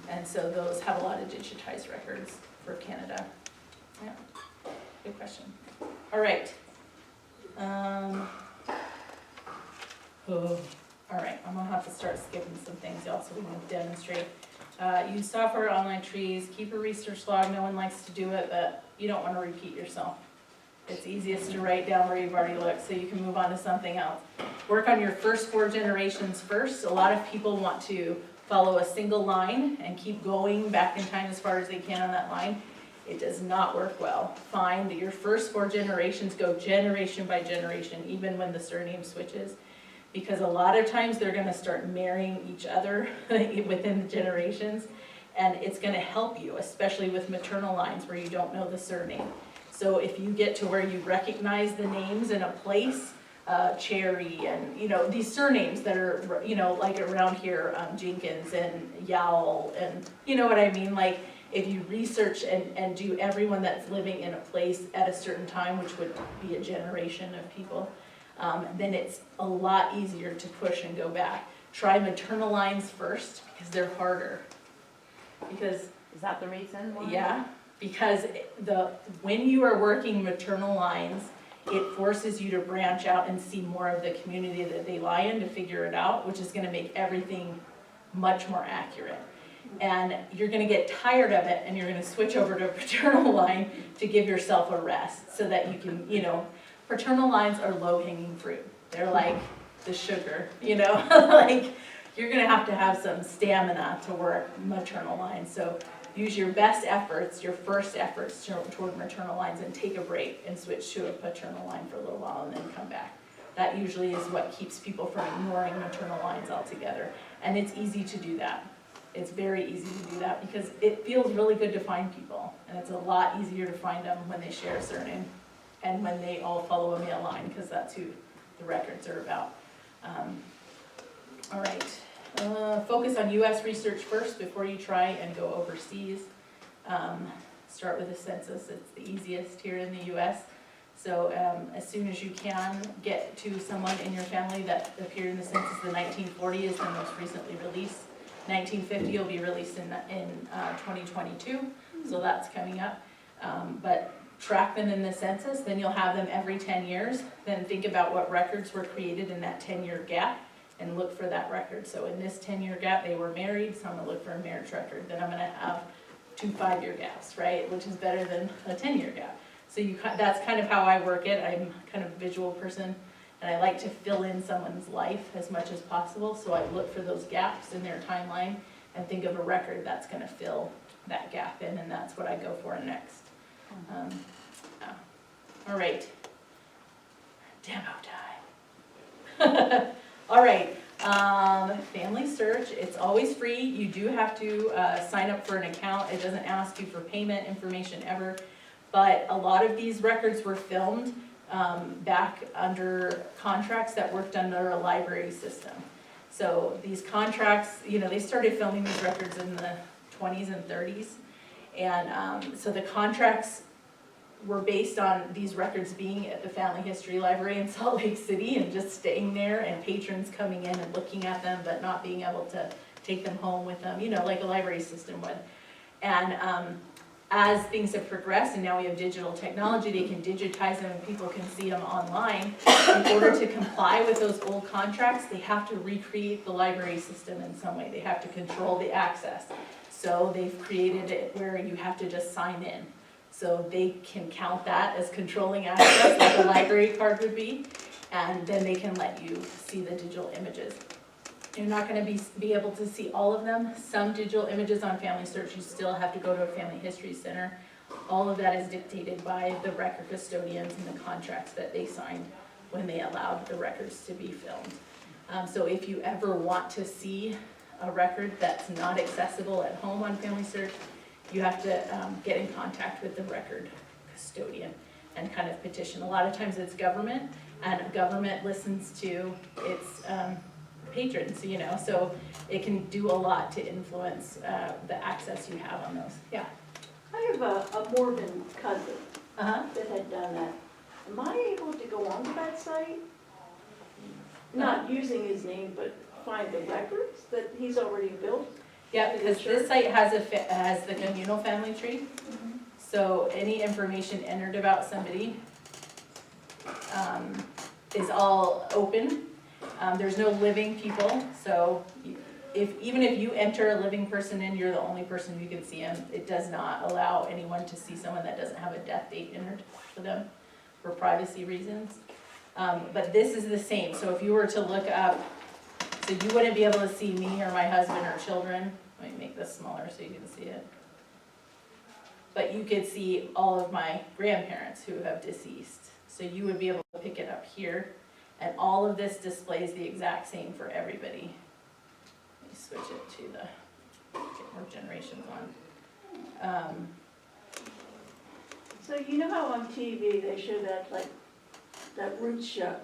Speaker 2: and so those have a lot of digitized records for Canada. Yeah, good question. All right. All right, I'm gonna have to start skipping some things, y'all, so we can demonstrate. Use software, online trees, keep a research log. No one likes to do it, but you don't want to repeat yourself. It's easiest to write down where you've already looked so you can move on to something else. Work on your first 4 generations first. A lot of people want to follow a single line and keep going back in time as far as they can on that line. It does not work well. Find that your first 4 generations go generation by generation, even when the surname switches. Because a lot of times they're gonna start marrying each other within the generations, and it's gonna help you, especially with maternal lines where you don't know the surname. So if you get to where you recognize the names in a place, Cherry and, these surnames that are, like around here, Jenkins and Yowell and, you know what I mean? Like, if you research and do everyone that's living in a place at a certain time, which would be a generation of people, then it's a lot easier to push and go back. Try maternal lines first, because they're harder. Because,
Speaker 4: Is that the reason why?
Speaker 2: yeah, because when you are working maternal lines, it forces you to branch out and see more of the community that they lie in to figure it out, which is gonna make everything much more accurate. And you're gonna get tired of it, and you're gonna switch over to a paternal line to give yourself a rest, so that you can, paternal lines are low-hanging fruit. They're like the sugar, like, you're gonna have to have some stamina to work maternal lines. So use your best efforts, your first efforts toward maternal lines, and take a break and switch to a paternal line for a little while and then come back. That usually is what keeps people from ignoring maternal lines altogether. And it's easy to do that. It's very easy to do that because it feels really good to find people. And it's a lot easier to find them when they share a surname and when they all follow a male line, because that's who the records are about. All right. Focus on US research first before you try and go overseas. Start with a census. It's the easiest here in the US. So as soon as you can, get to someone in your family that appeared in the census. The 1940 is the most recently released. 1950 will be released in 2022, so that's coming up. But track them in the census, then you'll have them every 10 years. Then think about what records were created in that 10-year gap and look for that record. So in this 10-year gap, they were married, so I'm gonna look for a marriage record. Then I'm gonna have 2 5-year gaps, right? Which is better than a 10-year gap. So that's kind of how I work it. I'm kind of a visual person, and I like to fill in someone's life as much as possible. So I look for those gaps in their timeline and think of a record that's gonna fill that gap in, and that's what I go for next. All right. Demo time. All right, family search, it's always free. You do have to sign up for an account. It doesn't ask you for payment information ever, but a lot of these records were filmed back under contracts that worked under a library system. So these contracts, they started filming these records in the 20s and 30s. And so the contracts were based on these records being at the Family History Library in Salt Lake City and just staying there, and patrons coming in and looking at them but not being able to take them home with them, like a library system would. And as things have progressed and now we have digital technology, they can digitize them and people can see them online. In order to comply with those old contracts, they have to recreate the library system in some way. They have to control the access. So they've created it where you have to just sign in. So they can count that as controlling access, like a library card would be, and then they can let you see the digital images. You're not going to be able to see all of them. Some digital images on Family Search, you still have to go to a Family History Center. All of that is dictated by the record custodians and the contracts that they signed when they allowed the records to be filmed. So if you ever want to see a record that's not accessible at home on Family Search, you have to get in contact with the record custodian and kind of petition. A lot of times it's government, and government listens to its patrons, you know, so it can do a lot to influence the access you have on those. Yeah.
Speaker 6: I have a Mormon cousin
Speaker 2: Uh-huh.
Speaker 6: that had done that. Am I able to go onto that site? Not using his name, but find the records that he's already built?
Speaker 2: Yeah, because this site has the communal family tree. So any information entered about somebody is all open. There's no living people, so even if you enter a living person in, you're the only person who can see them. It does not allow anyone to see someone that doesn't have a death date entered for them for privacy reasons. But this is the same, so if you were to look up, so you wouldn't be able to see me or my husband or children. Let me make this smaller so you can see it. But you could see all of my grandparents who have deceased. So you would be able to pick it up here, and all of this displays the exact same for everybody. Let me switch it to the, get more generations on.
Speaker 6: So you know how on TV they show that, like, that Roots show?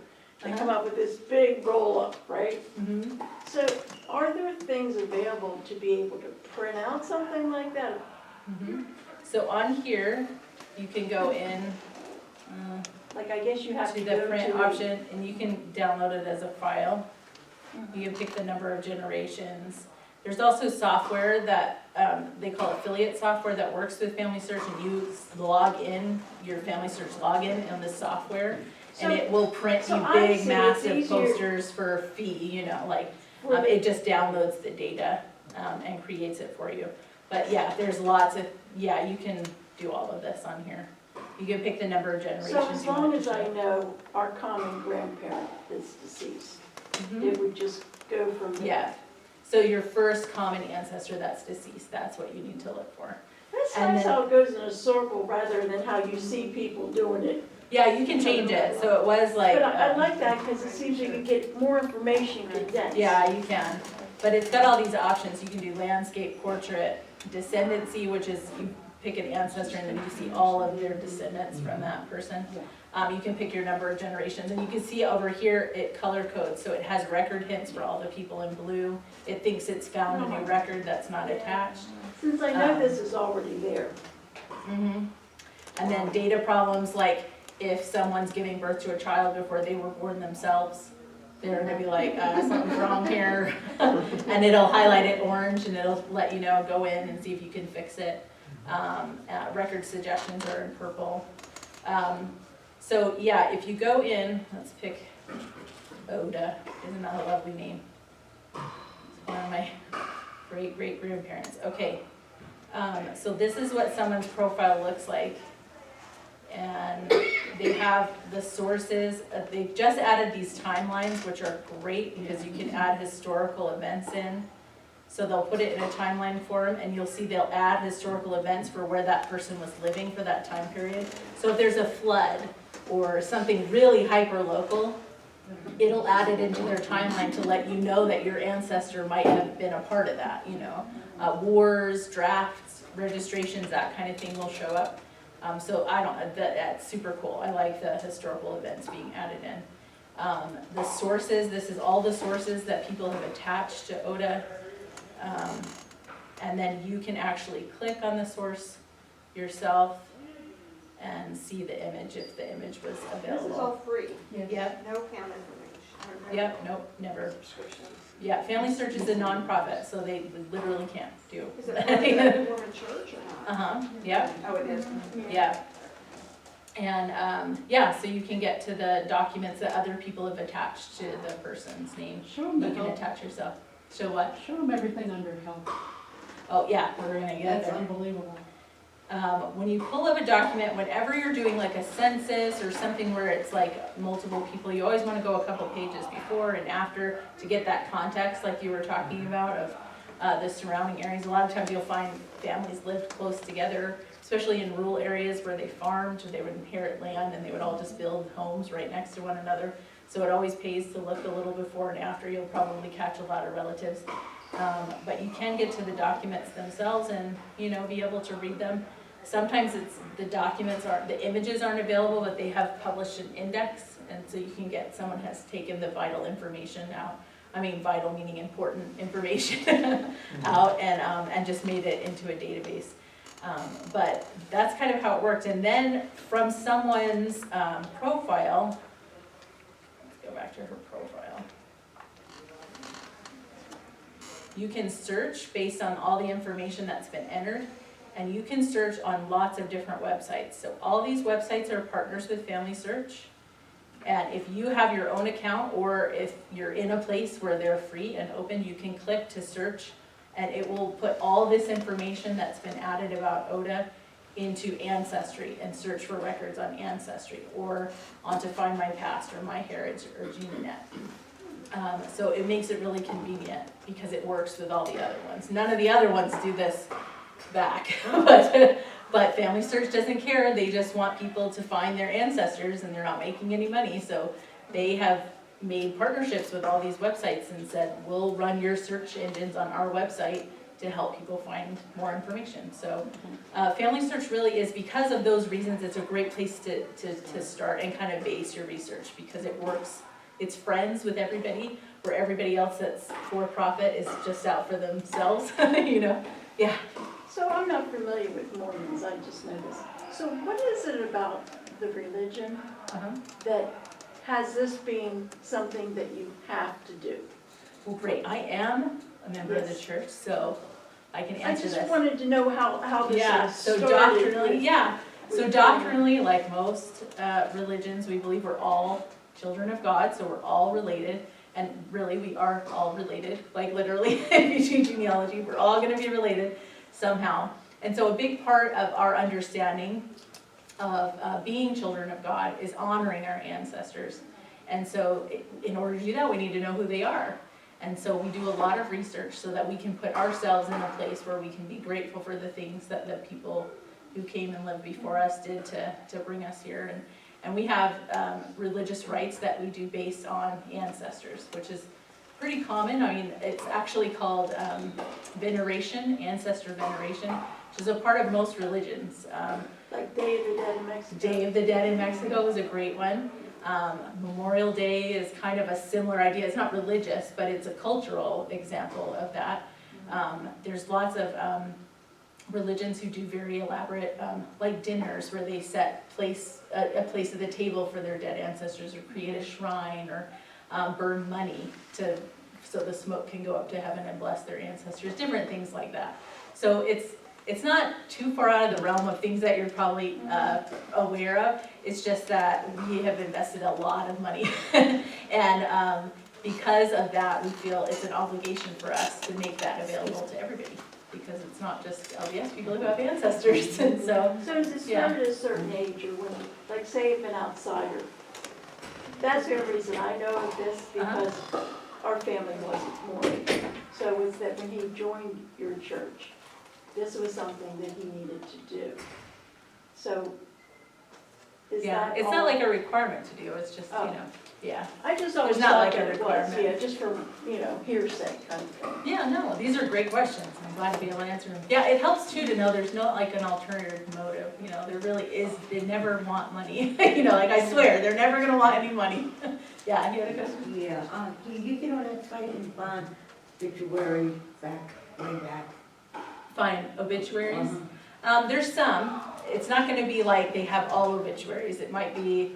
Speaker 6: They come up with this big roll-up, right?
Speaker 2: Mm-hmm.
Speaker 6: So are there things available to be able to print out something like that?
Speaker 2: Mm-hmm. So on here, you can go in
Speaker 6: Like, I guess you have
Speaker 2: to
Speaker 6: to
Speaker 2: the
Speaker 6: go
Speaker 2: print
Speaker 6: to.
Speaker 2: option, and you can download it as a file. You can pick the number of generations. There's also software that, they call affiliate software, that works with Family Search, and you log in, your Family Search login on this software, and it will print
Speaker 6: So
Speaker 2: you
Speaker 6: I
Speaker 2: big,
Speaker 6: see,
Speaker 2: massive
Speaker 6: it's easier-
Speaker 2: posters for a fee, you know, like,
Speaker 6: for the-
Speaker 2: it just downloads the data, and creates it for you. But yeah, there's lots of, yeah, you can do all of this on here. You can pick the number of generations
Speaker 6: So as
Speaker 2: you want
Speaker 6: long
Speaker 2: to
Speaker 6: as I
Speaker 2: show.
Speaker 6: know our common grandparent is deceased,
Speaker 2: Mhm.
Speaker 6: it would just go from there.
Speaker 2: Yeah, so your first common ancestor that's deceased, that's what you need to look for.
Speaker 6: That's
Speaker 2: And
Speaker 6: nice
Speaker 2: then-
Speaker 6: how it goes in a circle rather than how you see people doing it.
Speaker 2: Yeah, you can change it, so it was like.
Speaker 6: But I like that because it seems you can get more information condensed.
Speaker 2: Yeah, you can, but it's got all these options. You can do landscape, portrait, descendancy, which is you pick an ancestor and then you see all of their descendants from that person. You can pick your number of generations, and you can see over here, it color codes, so it has record hints for all the people in blue. It thinks it's found a new record that's not attached.
Speaker 6: Since I know this is already there.
Speaker 2: Mhm. And then data problems, like if someone's giving birth to a child before they were born themselves, they're gonna be like, something's wrong here. And it'll highlight it orange, and it'll let you know, go in and see if you can fix it. Record suggestions are in purple. So yeah, if you go in, let's pick Oda, isn't that a lovely name? It's one of my great-great-grandparents. Okay, so this is what someone's profile looks like. And they have the sources, they've just added these timelines, which are great because you can add historical events in. So they'll put it in a timeline form, and you'll see they'll add historical events for where that person was living for that time period. So if there's a flood or something really hyper-local, it'll add it into their timeline to let you know that your ancestor might have been a part of that, you know. Wars, drafts, registrations, that kind of thing will show up. So I don't, that's super cool. I like the historical events being added in. The sources, this is all the sources that people have attached to ODA. And then you can actually click on the source yourself and see the image if the image was available.
Speaker 5: This is all free,
Speaker 2: Yep,
Speaker 5: no account information. or no
Speaker 2: yep, nope, never.
Speaker 5: subscriptions.
Speaker 2: Yeah, Family Search is a nonprofit, so they literally can't do
Speaker 5: Is it
Speaker 2: anything.
Speaker 5: part of the Mormon church or not?
Speaker 2: Uh-huh, yep.
Speaker 5: Oh, it is.
Speaker 2: Yeah. And, yeah, so you can get to the documents that other people have attached to the person's name.
Speaker 3: Show them
Speaker 2: You
Speaker 3: the
Speaker 2: can
Speaker 3: help,
Speaker 2: attach yourself. Show what?
Speaker 3: show them everything under help.
Speaker 2: Oh, yeah, we're gonna get
Speaker 3: That's
Speaker 2: there.
Speaker 3: unbelievable.
Speaker 2: When you pull up a document, whenever you're doing like a census or something where it's like multiple people, you always wanna go a couple pages before and after to get that context like you were talking about of the surrounding areas. A lot of times you'll find families lived close together, especially in rural areas where they farmed, or they would inherit land and they would all just build homes right next to one another. So it always pays to look a little before and after. You'll probably catch a lot of relatives. But you can get to the documents themselves and, you know, be able to read them. Sometimes it's, the documents aren't, the images aren't available, but they have published an index, and so you can get, someone has taken the vital information out. I mean, vital meaning important information out, and just made it into a database. But that's kind of how it worked. And then from someone's profile, let's go back to her profile. You can search based on all the information that's been entered, and you can search on lots of different websites. So all these websites are partners with Family Search. And if you have your own account, or if you're in a place where they're free and open, you can click to search, and it will put all this information that's been added about ODA into Ancestry, and search for records on Ancestry, or onto Find My Past, or MyHeritage, or GeneaNet. So it makes it really convenient, because it works with all the other ones. None of the other ones do this back, but Family Search doesn't care. They just want people to find their ancestors, and they're not making any money. So they have made partnerships with all these websites and said, we'll run your search engines on our website to help people find more information. So Family Search really is, because of those reasons, it's a great place to start and kind of base your research, because it works. It's friends with everybody, where everybody else that's for profit is just out for themselves, you know? Yeah.
Speaker 6: So I'm not familiar with Mormons, I just know this. So what is it about the religion that has this being something that you have to do?
Speaker 2: Well, great. I am a member of the church, so I can answer this.
Speaker 6: I just wanted to know how this is
Speaker 2: So
Speaker 6: started.
Speaker 2: doctrinally, so doctrinally, like most religions, we believe we're all children of God, so we're all related. And really, we are all related, like literally, if you do genealogy, we're all gonna be related somehow. And so a big part of our understanding of being children of God is honoring our ancestors. And so in order to do that, we need to know who they are. And so we do a lot of research so that we can put ourselves in a place where we can be grateful for the things that the people who came and lived before us did to bring us here. And we have religious rites that we do based on ancestors, which is pretty common. I mean, it's actually called veneration, ancestor veneration, which is a part of most religions.
Speaker 6: Like Day of the Dead in Mexico.
Speaker 2: Day of the Dead in Mexico is a great one. Memorial Day is kind of a similar idea. It's not religious, but it's a cultural example of that. There's lots of religions who do very elaborate, like dinners, where they set a place at the table for their dead ancestors, or create a shrine, or burn money so the smoke can go up to heaven and bless their ancestors, different things like that. So it's not too far out of the realm of things that you're probably aware of. It's just that we have invested a lot of money, and because of that, we feel it's an obligation for us to make that available to everybody, because it's not just LDS people who have ancestors. And so
Speaker 6: is it started at a certain age, or when, like say if an outsider, that's the only reason I know of this, because our family wasn't Mormon. So it's that when he joined your church, this was something that he needed to do. So is that
Speaker 2: it's
Speaker 6: all?
Speaker 2: not like a requirement to do, it's just, you know,
Speaker 6: I just always
Speaker 2: There's not
Speaker 6: thought
Speaker 2: like a
Speaker 6: that it was,
Speaker 2: requirement.
Speaker 6: just for, hearsay kind of thing.
Speaker 2: Yeah, no, these are great questions. I'm glad to be able to answer them. Yeah, it helps too to know there's no like an alternative motive. There really is, they never want money. Like I swear, they're never gonna want any money. Yeah, you had a question?
Speaker 8: Yeah, you get on that site and find obituary way back.
Speaker 2: Fine, obituaries. There's some. It's not gonna be like they have all obituaries. It might be,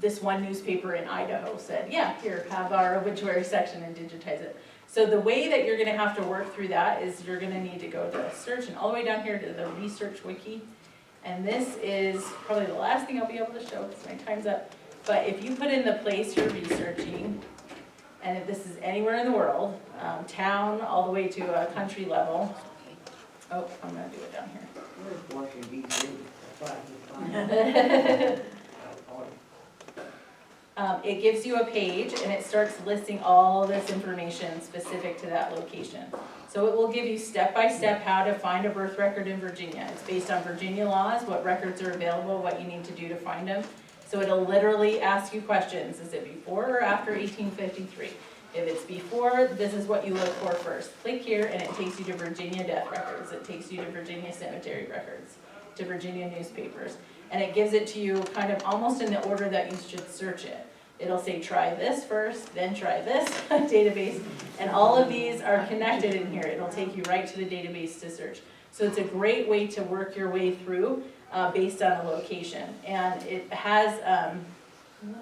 Speaker 2: this one newspaper in Idaho said, yeah, here, have our obituary section and digitize it. So the way that you're gonna have to work through that is you're gonna need to go to search and all the way down here to the research wiki. And this is probably the last thing I'll be able to show because my time's up. But if you put in the place you're researching, and if this is anywhere in the world, town all the way to a country level. Oh, I'm gonna do it down here.
Speaker 8: Where's Washington, D.C.? That's why I can find it.
Speaker 2: it gives you a page and it starts listing all this information specific to that location. So it will give you step-by-step how to find a birth record in Virginia. It's based on Virginia laws, what records are available, what you need to do to find them. So it'll literally ask you questions. Is it before or after 1853? If it's before, this is what you look for first. Click here and it takes you to Virginia death records. It takes you to Virginia cemetery records, to Virginia newspapers. And it gives it to you kind of almost in the order that you should search it. It'll say try this first, then try this database, and all of these are connected in here. It'll take you right to the database to search. So it's a great way to work your way through based on a location. And it has, let's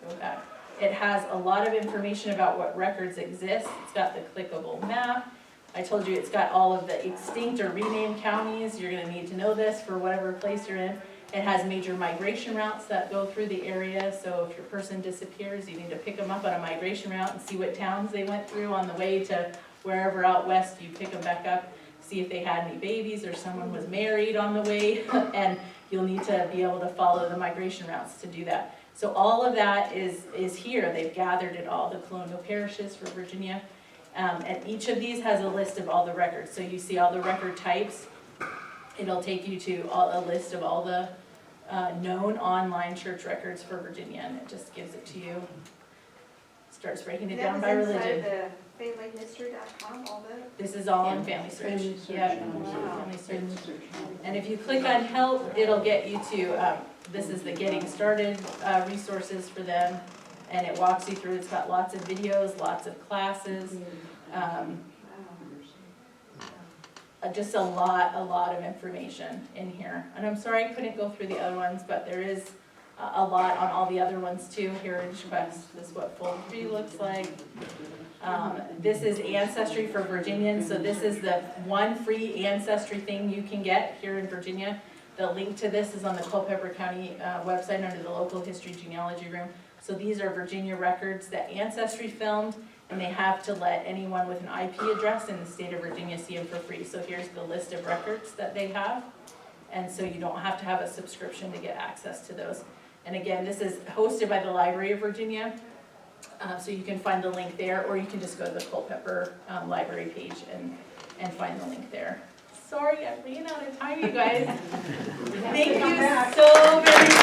Speaker 2: go back. It has a lot of information about what records exist. It's got the clickable map. I told you it's got all of the extinct or renamed counties. You're gonna need to know this for whatever place you're in. It has major migration routes that go through the area, so if your person disappears, you need to pick them up on a migration route and see what towns they went through on the way to wherever out west. You pick them back up, see if they had any babies or someone was married on the way, and you'll need to be able to follow the migration routes to do that. So all of that is here. They've gathered it all, the colonial parishes for Virginia, and each of these has a list of all the records. So you see all the record types. It'll take you to a list of all the known online church records for Virginia, and it just gives it to you. Starts breaking it down by religion.
Speaker 5: And that was inside the familyhistory.com, all the.
Speaker 2: This is all on Family Search.
Speaker 3: Family Search.
Speaker 2: Yeah,
Speaker 5: Wow.
Speaker 2: Family Search.
Speaker 3: Family Search.
Speaker 2: And if you click on help, it'll get you to, this is the getting started resources for them, and it walks you through. It's got lots of videos, lots of classes. Just a lot of information in here. And I'm sorry I couldn't go through the other ones, but there is a lot on all the other ones too. Heritage Quest, this is what Fold 3 looks like. This is Ancestry for Virginians, so this is the one free ancestry thing you can get here in Virginia. The link to this is on the Culpeper County website under the local history genealogy room. So these are Virginia records that Ancestry filmed, and they have to let anyone with an IP address in the state of Virginia see them for free. So here's the list of records that they have. And so you don't have to have a subscription to get access to those. And again, this is hosted by the Library of Virginia. So you can find the link there, or you can just go to the Culpeper library page and find the link there. Sorry, I'm running out of time, you guys. Thank you so very much.